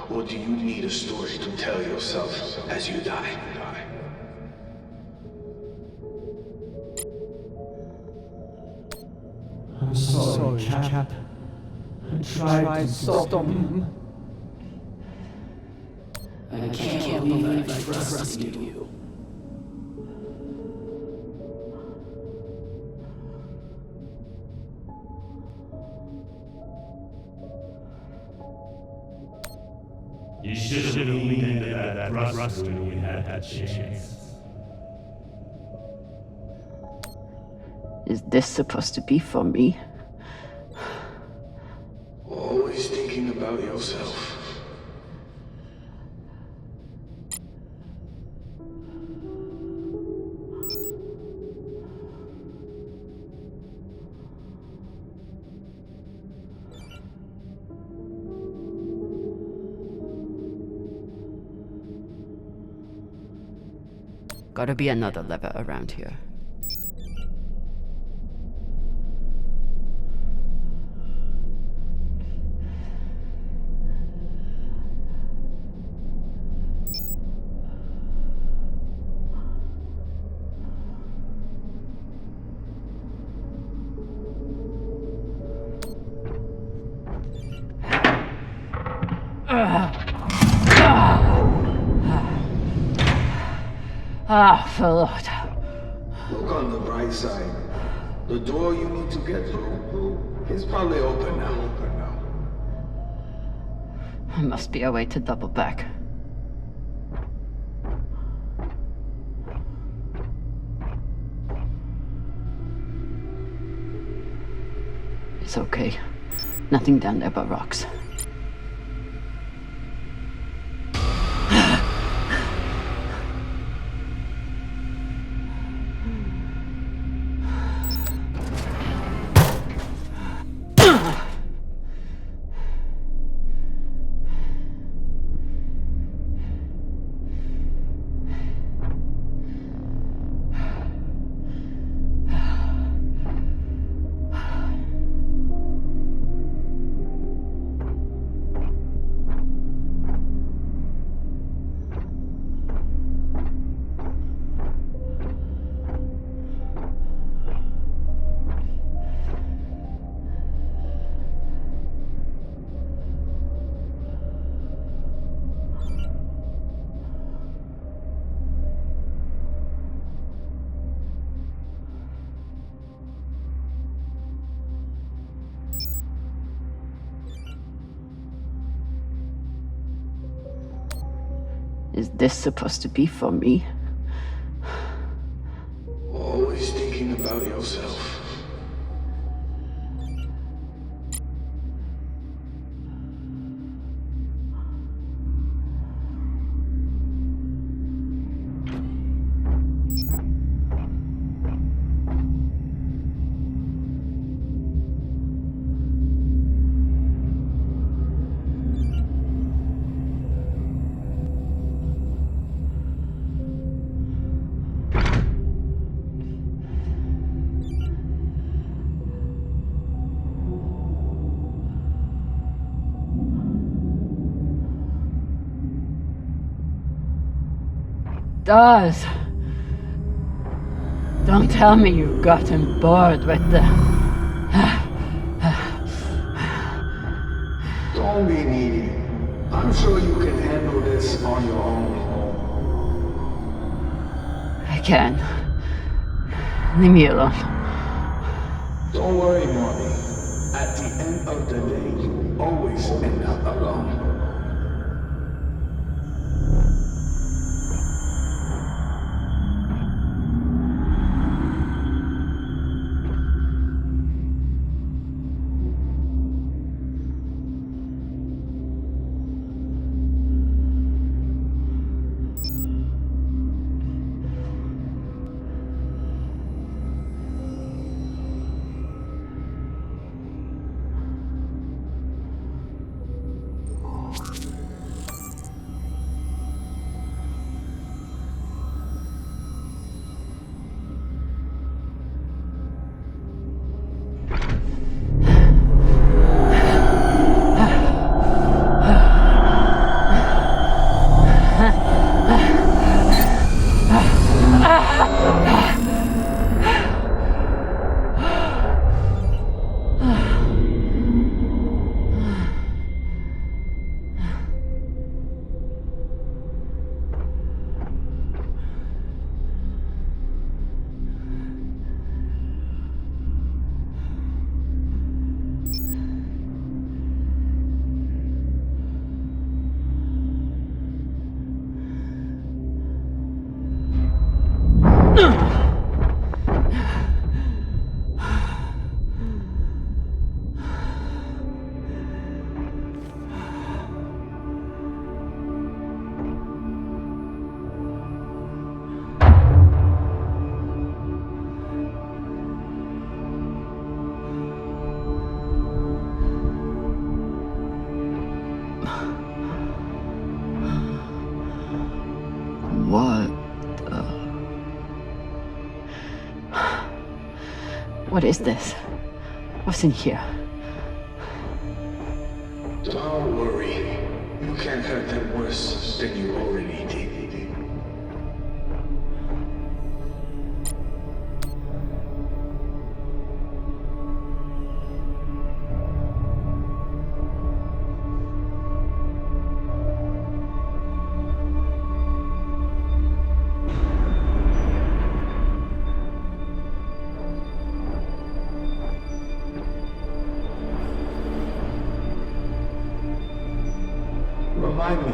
Or do you need a story to tell yourself as you die? I'm sorry, Cap. I tried to stop him. I can't believe I trusted you. You should have leaned into that thrust when we had that chance. Is this supposed to be for me? Always thinking about yourself. Gotta be another lever around here. Lord. Look on the bright side. The door you need to get through is probably open now. There must be a way to double back. It's okay. Nothing down there but rocks. Is this supposed to be for me? Always thinking about yourself. Does. Don't tell me you've gotten bored with the... Don't be needy. I'm sure you can handle this on your own. I can. Leave me alone. Don't worry, Morty. At the end of the day, you always end up alone. What is this? What's in here? Don't worry. You can't hurt them worse than you already did. Remind me,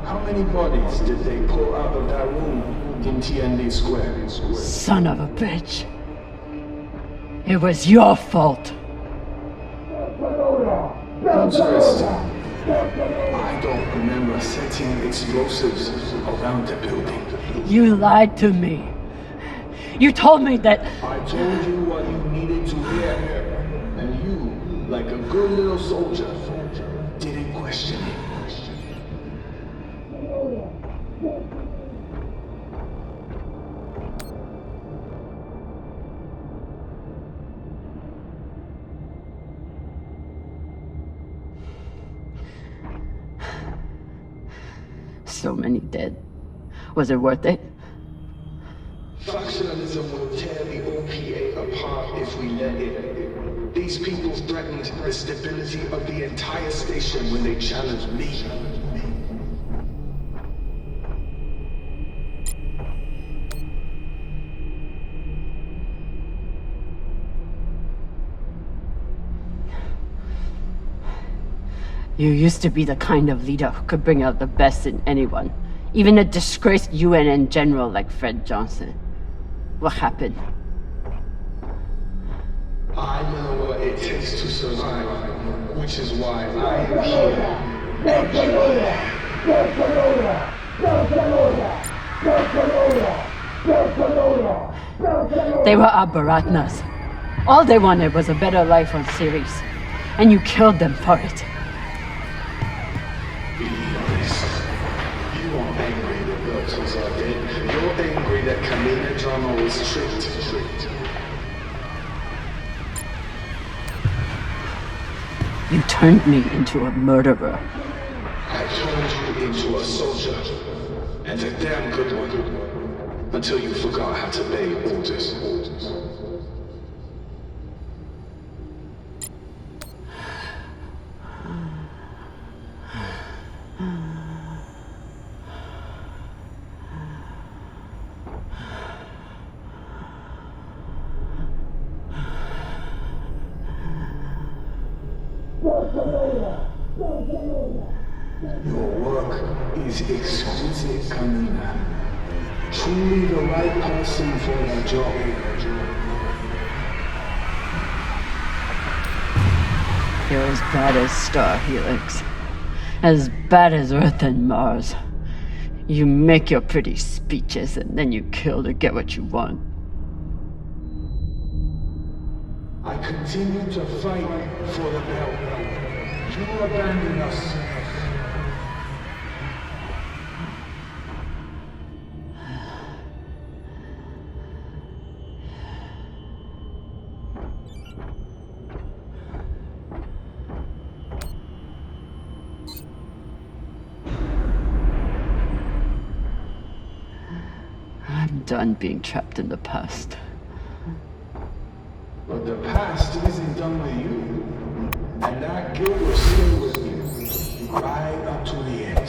how many bodies did they pull out of that room in TND Square? Son of a bitch. It was your fault. Interesting. I don't remember setting explosives around the building. You lied to me. You told me that... I told you what you needed to hear. And you, like a good little soldier, didn't question it. So many dead. Was it worth it? Factionalism will tear the OPA apart if we let it. These people threatened the stability of the entire station when they challenged me. You used to be the kind of leader who could bring out the best in anyone, even a disgraced UNN general like Fred Johnson. What happened? I know what it takes to survive, which is why I am here. They were our Baratnas. All they wanted was a better life on Ceres, and you killed them for it. Be honest. You aren't angry that Virtuals are dead. You're angry that Camina Drummer was tricked. You turned me into a murderer. I turned you into a soldier. And a damn good one. until you forgot how to obey orders. Your work is exquisite, Camina. Truly the right person for the job. You're as bad as Star Helix. As bad as Earth and Mars. You make your pretty speeches and then you kill to get what you want. I continue to fight for the belt. You abandon us. I'm done being trapped in the past. But the past isn't done with you. And that guilt will stay with you. Right up to the end.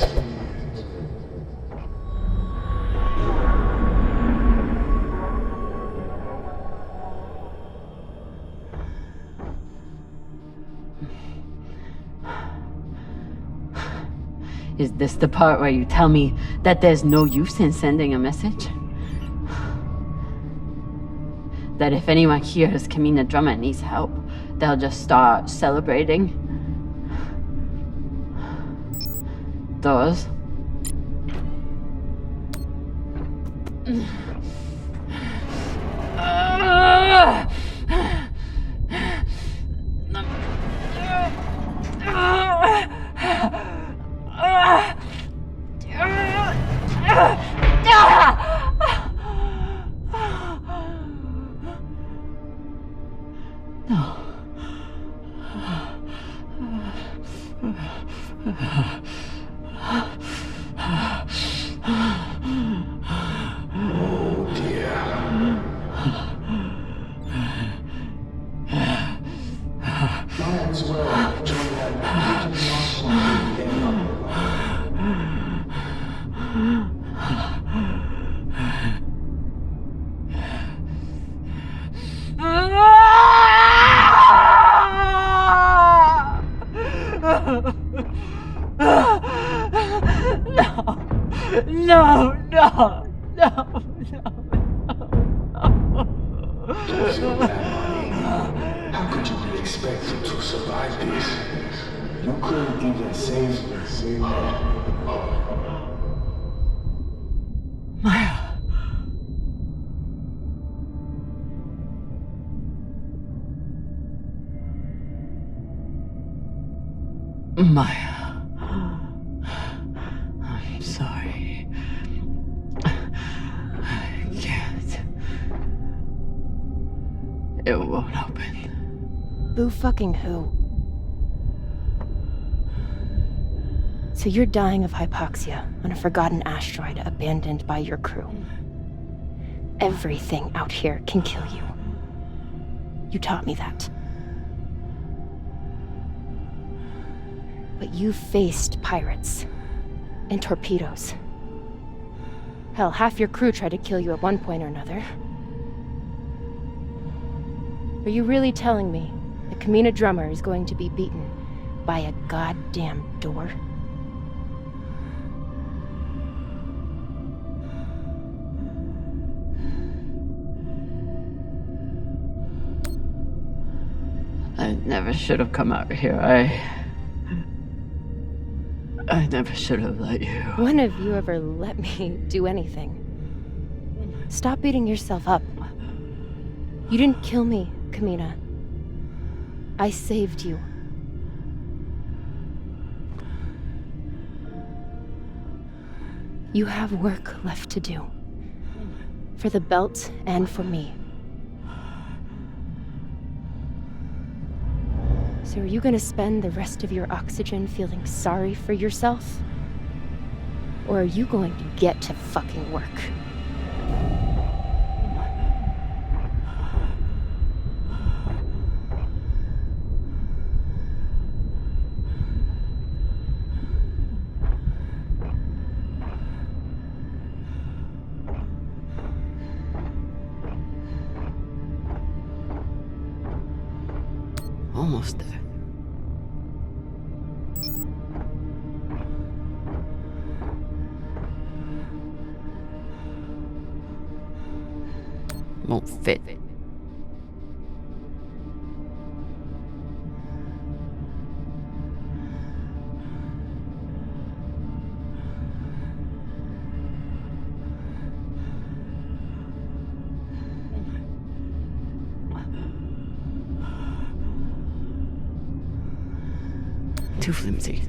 Is this the part where you tell me that there's no use in sending a message? That if anyone hears Camina Drummer needs help, they'll just start celebrating? Those? How could you be expected to survive this? You couldn't even save her. Maya. Maya. I'm sorry. I can't. It won't open. Boo fucking who? So you're dying of hypoxia on a forgotten asteroid abandoned by your crew. Everything out here can kill you. You taught me that. But you faced pirates and torpedoes. Hell, half your crew tried to kill you at one point or another. Are you really telling me that Camina Drummer is going to be beaten by a goddamn door? I never should have come out here. I never should have let you. When have you ever let me do anything? Stop beating yourself up. You didn't kill me, Camina. I saved you. You have work left to do. For the belt and for me. So are you gonna spend the rest of your oxygen feeling sorry for yourself? Or are you going to get to fucking work? almost there. Won't fit. Too flimsy.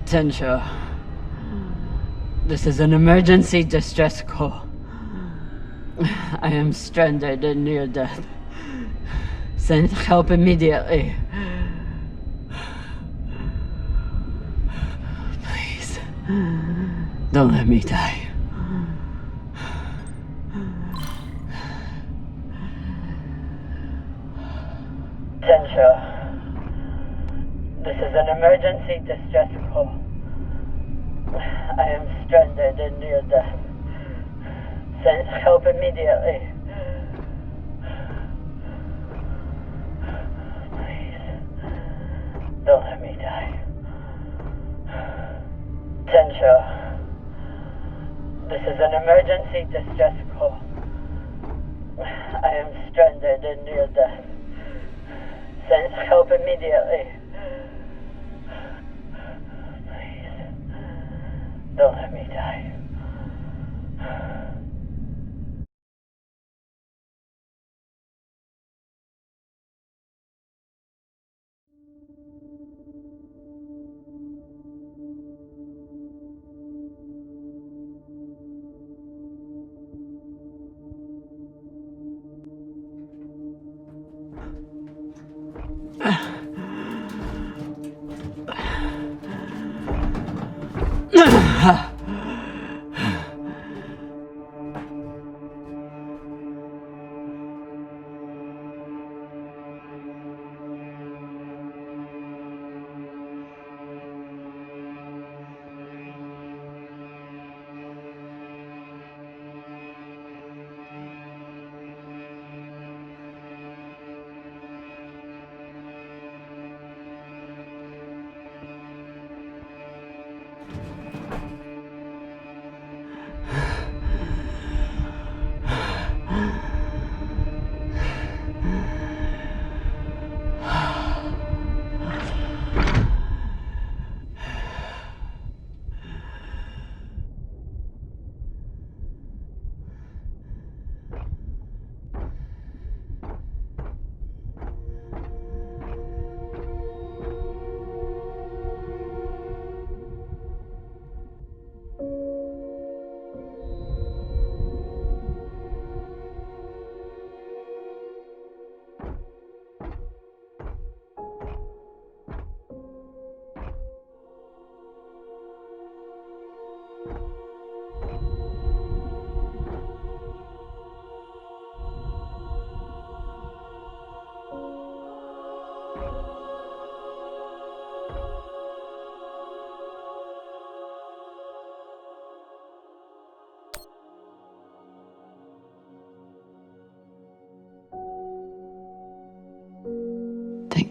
Tensha, this is an emergency distress call. I am stranded and near death. Send help immediately. Please, don't let me die. Tensha, this is an emergency distress call. I am stranded and near death. Send help immediately. Please, don't let me die. Tensha, this is an emergency distress call. I am stranded and near death. Send help immediately. Don't let me die.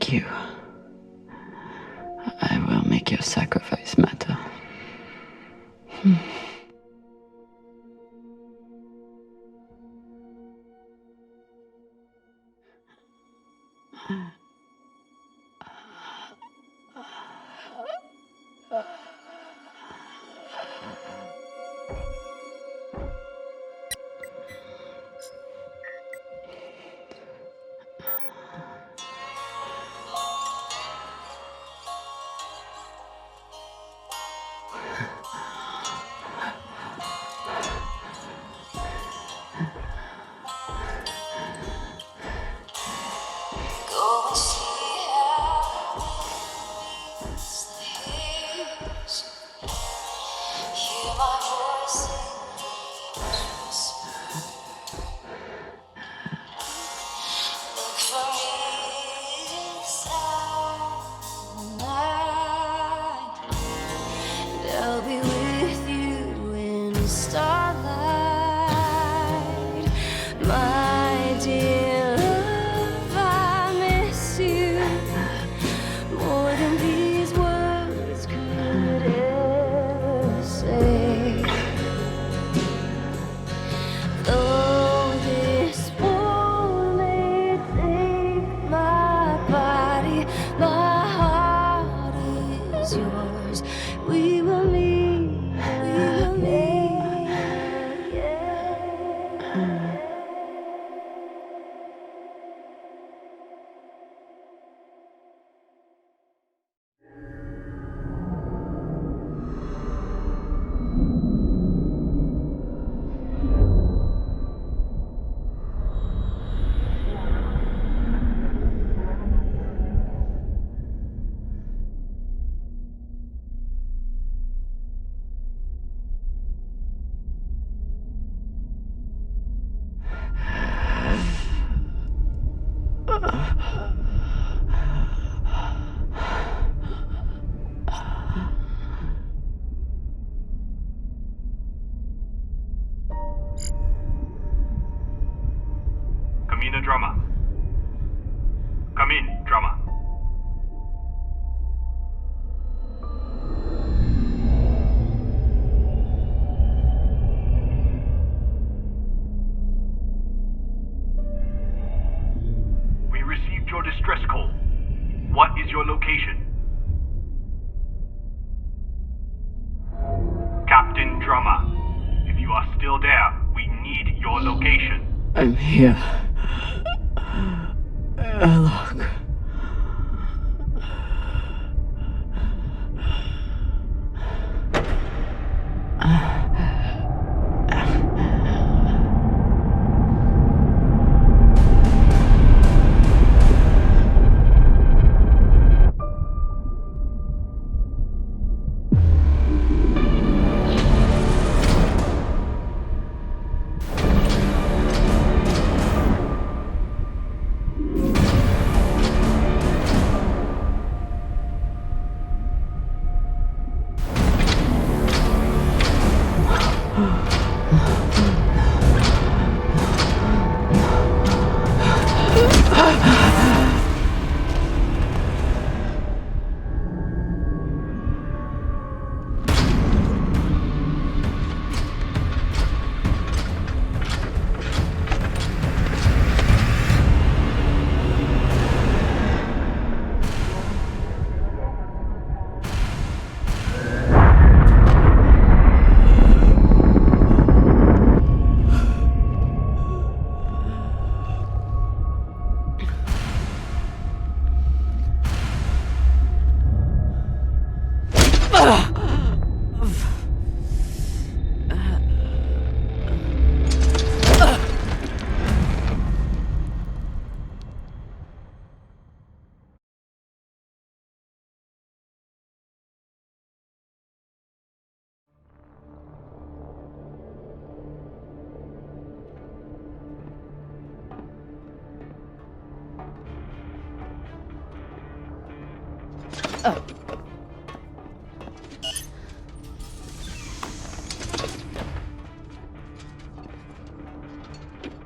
Thank you. I will make your sacrifice matter. Camina Drummer. Come in, Drummer. We received your distress call. What is your location? Captain Drummer, if you are still there, we need your location. I'm here. Look.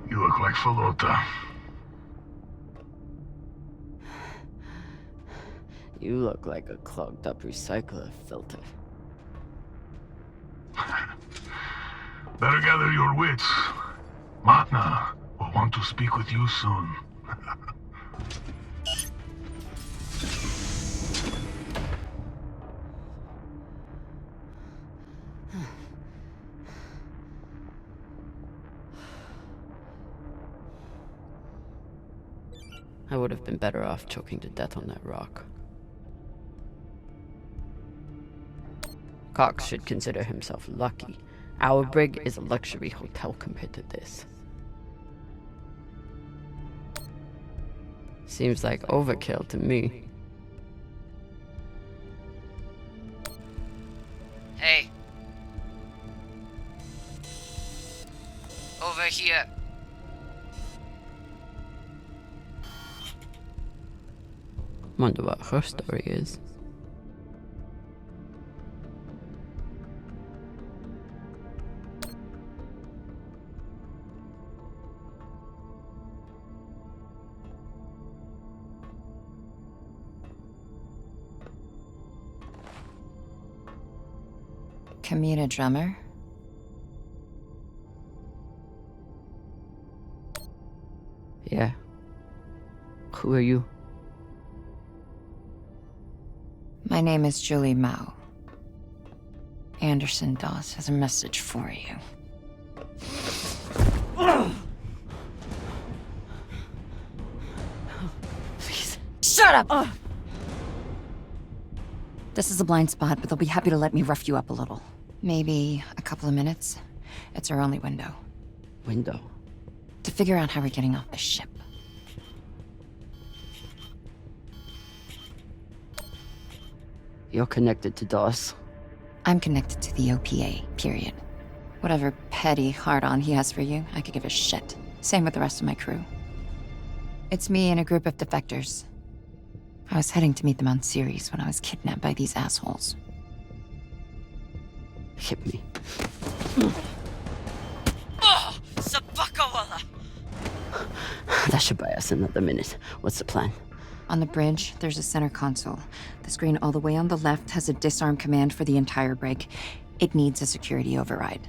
You look like Falota. You look like a clogged up recycler filter. Better gather your wits. Matna will want to speak with you soon. I would have been better off choking to death on that rock. Cox should consider himself lucky. Our brig is a luxury hotel compared to this. Seems like overkill to me. Hey. Over here. Wonder what her story is. Camina Drummer? Yeah. Who are you? My name is Julie Mao. Anderson Dawes has a message for you. Please. Shut up! This is a blind spot, but they'll be happy to let me rough you up a little. Maybe a couple of minutes. It's our only window. Window? To figure out how we're getting off the ship. You're connected to Dawes. I'm connected to the OPA, period. Whatever petty hard-on he has for you, I could give a shit. Same with the rest of my crew. It's me and a group of defectors. I was heading to meet them on Ceres when I was kidnapped by these assholes. Hit me. Oh, Sabakawala! That should buy us another minute. What's the plan? On the bridge, there's a center console. The screen all the way on the left has a disarm command for the entire brig. It needs a security override.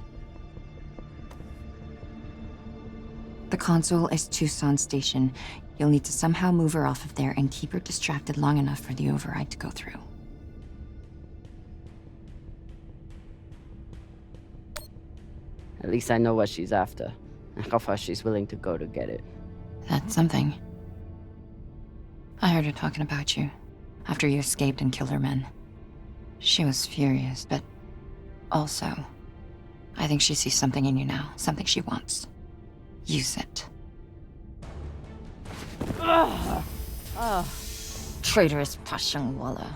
The console is Tucson Station. You'll need to somehow move her off of there and keep her distracted long enough for the override to go through. At least I know what she's after, and how far she's willing to go to get it. That's something. I heard her talking about you, after you escaped and killed her men. She was furious, but also, I think she sees something in you now, something she wants. Use it. Traitorous Pashangwala.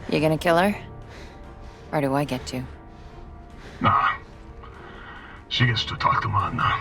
You gonna kill her? Or do I get to? Nah. She gets to talk to Matna.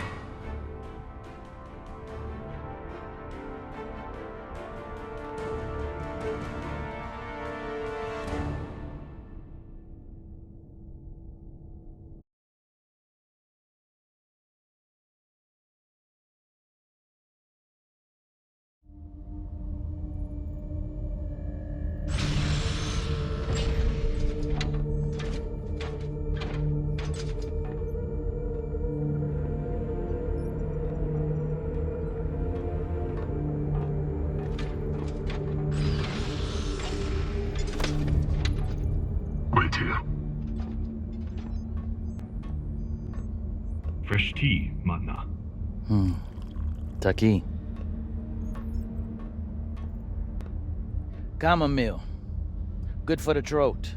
Wait here. Fresh tea, Matna. Taki. Chamomile. Good for the throat.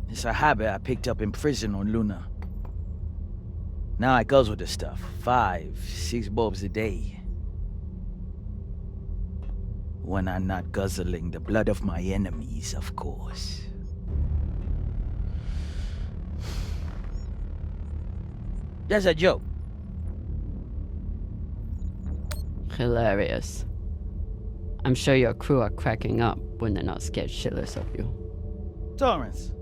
It's a habit I picked up in prison on Luna. Now I guzzle the stuff. 5, 6 bulbs a day. When I'm not guzzling the blood of my enemies, of course. That's a joke. Hilarious. I'm sure your crew are cracking up when they're not scared shitless of you. Torrance,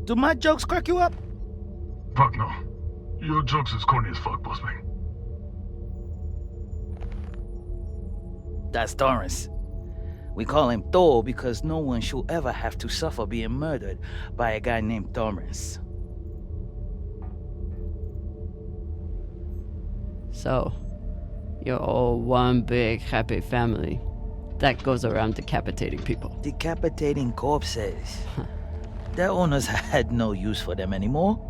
do my jokes crack you up? Fuck no. Your jokes is corny as fuck, boss man. That's Torrance. We call him Thor because no one should ever have to suffer being murdered by a guy named Torrance. So, you're all one big happy family that goes around decapitating people. Decapitating corpses. Their owners had no use for them anymore.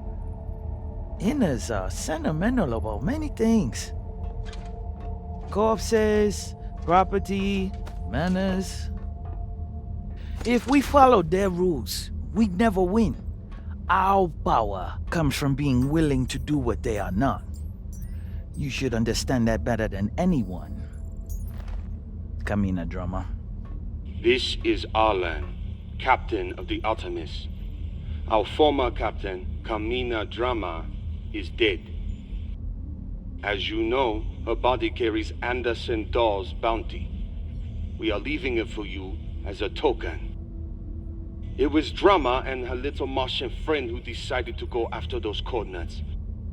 Inners are sentimental about many things. Corpses, property, manners. If we followed their rules, we'd never win. Our power comes from being willing to do what they are not. You should understand that better than anyone. Camina Drummer. This is Arlan, captain of the Artemis. Our former captain, Camina Drummer, is dead. As you know, her body carries Anderson Dawes' bounty. We are leaving it for you as a token. It was Drummer and her little Martian friend who decided to go after those coordinates.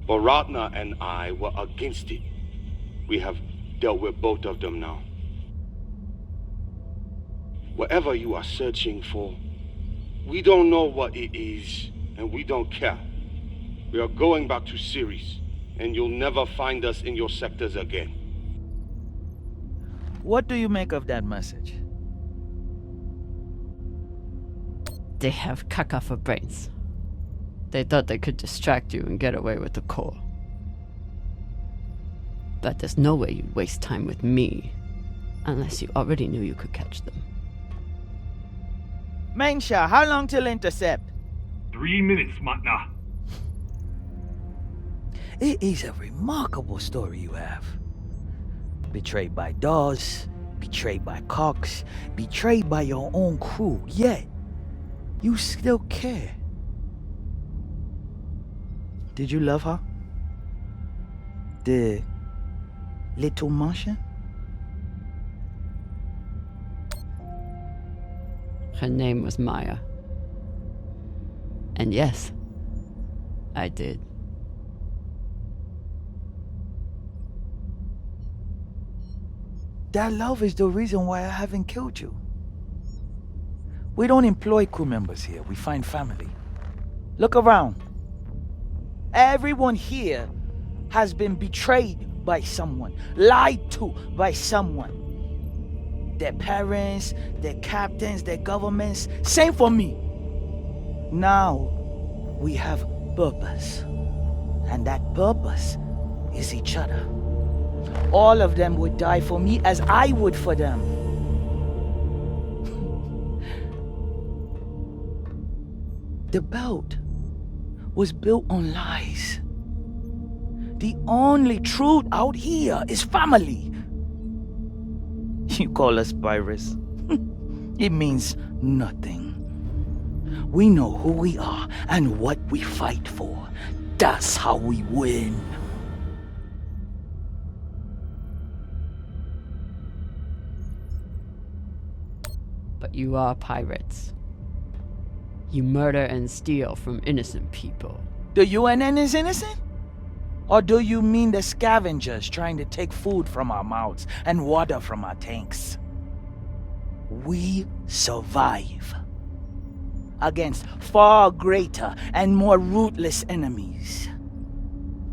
But Ratna and I were against it. We have dealt with both of them now. Whatever you are searching for, we don't know what it is, and we don't care. We are going back to Ceres, and you'll never find us in your sectors again. What do you make of that message? They have caca for brains. They thought they could distract you and get away with the core. But there's no way you'd waste time with me, unless you already knew you could catch them. Mensha, how long till intercept? 3 minutes, Matna. It is a remarkable story you have. Betrayed by Dawes, betrayed by Cox, betrayed by your own crew, yet you still care. Did you love her? The little Martian? Her name was Maya. And yes, I did. That love is the reason why I haven't killed you. We don't employ crew members here, we find family. Look around. Everyone here has been betrayed by someone, lied to by someone. Their parents, their captains, their governments, same for me. Now, we have purpose. And that purpose is each other. All of them would die for me as I would for them. The belt was built on lies. The only truth out here is family. You call us pirates. It means nothing. We know who we are and what we fight for. That's how we win. But you are pirates. You murder and steal from innocent people. The UNN is innocent? Or do you mean the scavengers trying to take food from our mouths and water from our tanks? We survive against far greater and more ruthless enemies.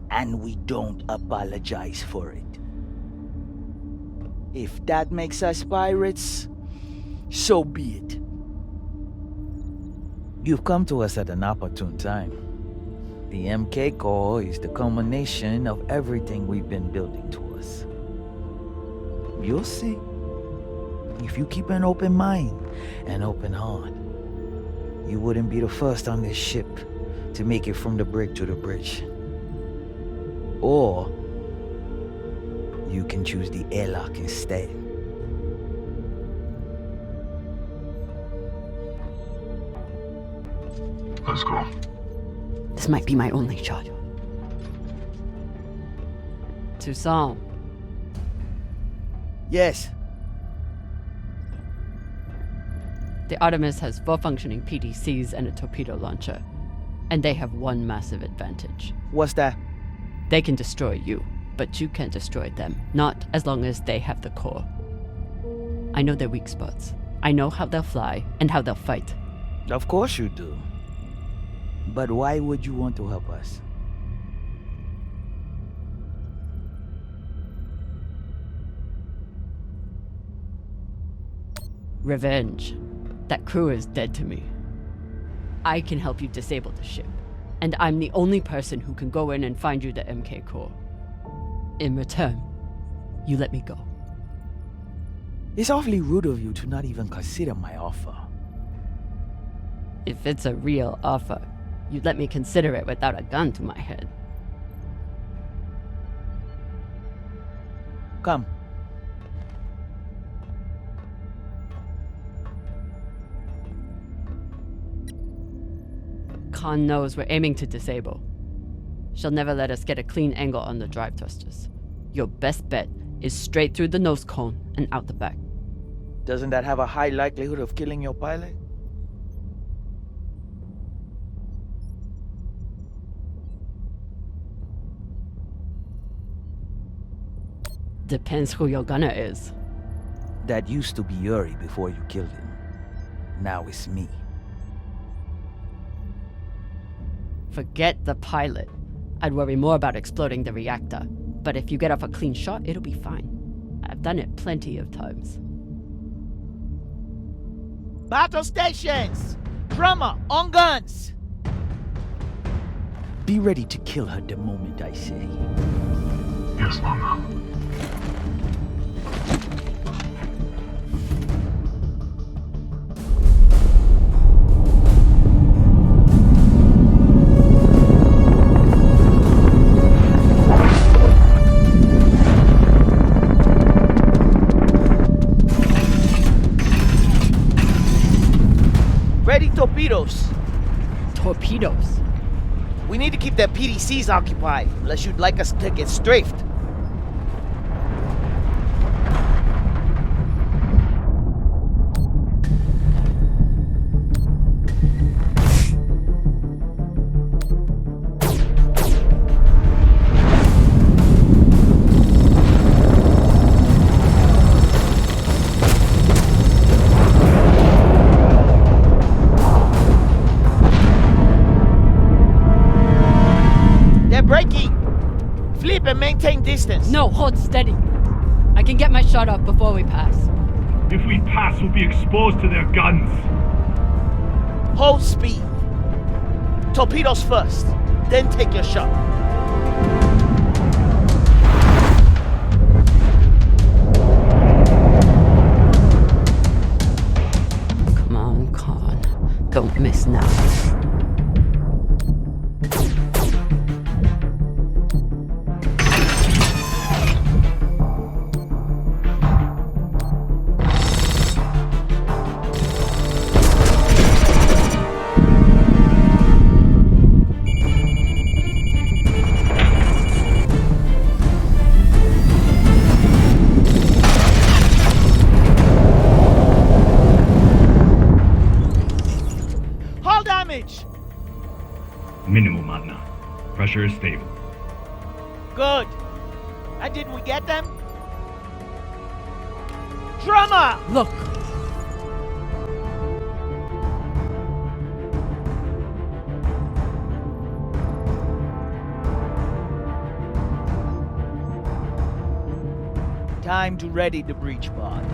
And we don't apologize for it. If that makes us pirates, so be it. You've come to us at an opportune time. The MK Core is the culmination of everything we've been building towards. You'll see. If you keep an open mind and open heart, you wouldn't be the first on this ship to make it from the brig to the bridge. Or you can choose the airlock instead. Let's go. This might be my only shot. Toussaint. Yes. The Artemis has 4 functioning PDCs and a torpedo launcher. And they have one massive advantage. What's that? They can destroy you, but you can't destroy them, not as long as they have the core. I know their weak spots. I know how they'll fly and how they'll fight. Of course you do. But why would you want to help us? Revenge. That crew is dead to me. I can help you disable the ship, and I'm the only person who can go in and find you the MK core. In return, you let me go. It's awfully rude of you to not even consider my offer. If it's a real offer, you'd let me consider it without a gun to my head. Come. Khan knows we're aiming to disable. She'll never let us get a clean angle on the drive thrusters. Your best bet is straight through the nose cone and out the back. Doesn't that have a high likelihood of killing your pilot? Depends who your gunner is. That used to be Yuri before you killed him. Now it's me. Forget the pilot. I'd worry more about exploding the reactor. But if you get off a clean shot, it'll be fine. I've done it plenty of times. Battle stations! Drummer, on guns! Be ready to kill her the moment I say. Yes, Mama. Ready torpedoes. Torpedoes? We need to keep their PDCs occupied, unless you'd like us to get strafed. And maintain distance. No, hold steady. I can get my shot off before we pass. If we pass, we'll be exposed to their guns. Hold speed. Torpedoes first, then take your shot. Come on, Khan. Don't miss now. Minimal, Magna. Pressure is stable. Good. And didn't we get them? Drummer! Look! Time to ready the breach pod.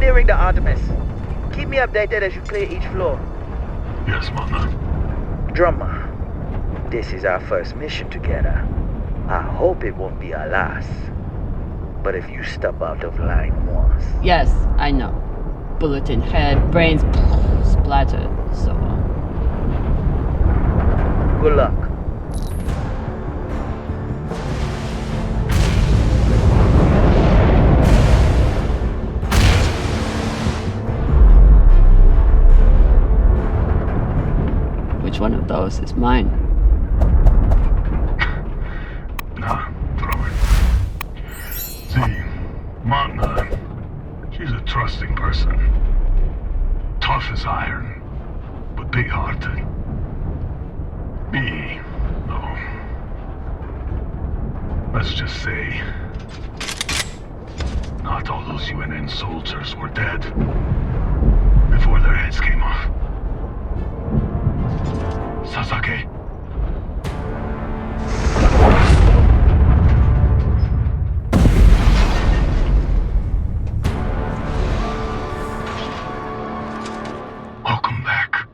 Nearing the Artemis. Keep me updated as you clear each floor. Yes, my man. Drummer, this is our first mission together. I hope it won't be our last. But if you step out of line once... Yes, I know. Bullet in head, brains splattered, so on. Good luck. Which one of those is mine? person. Tough as iron, but big-hearted. Me, though. Let's just say, not all those UNN soldiers were dead before their heads came off. Sasake? Welcome back.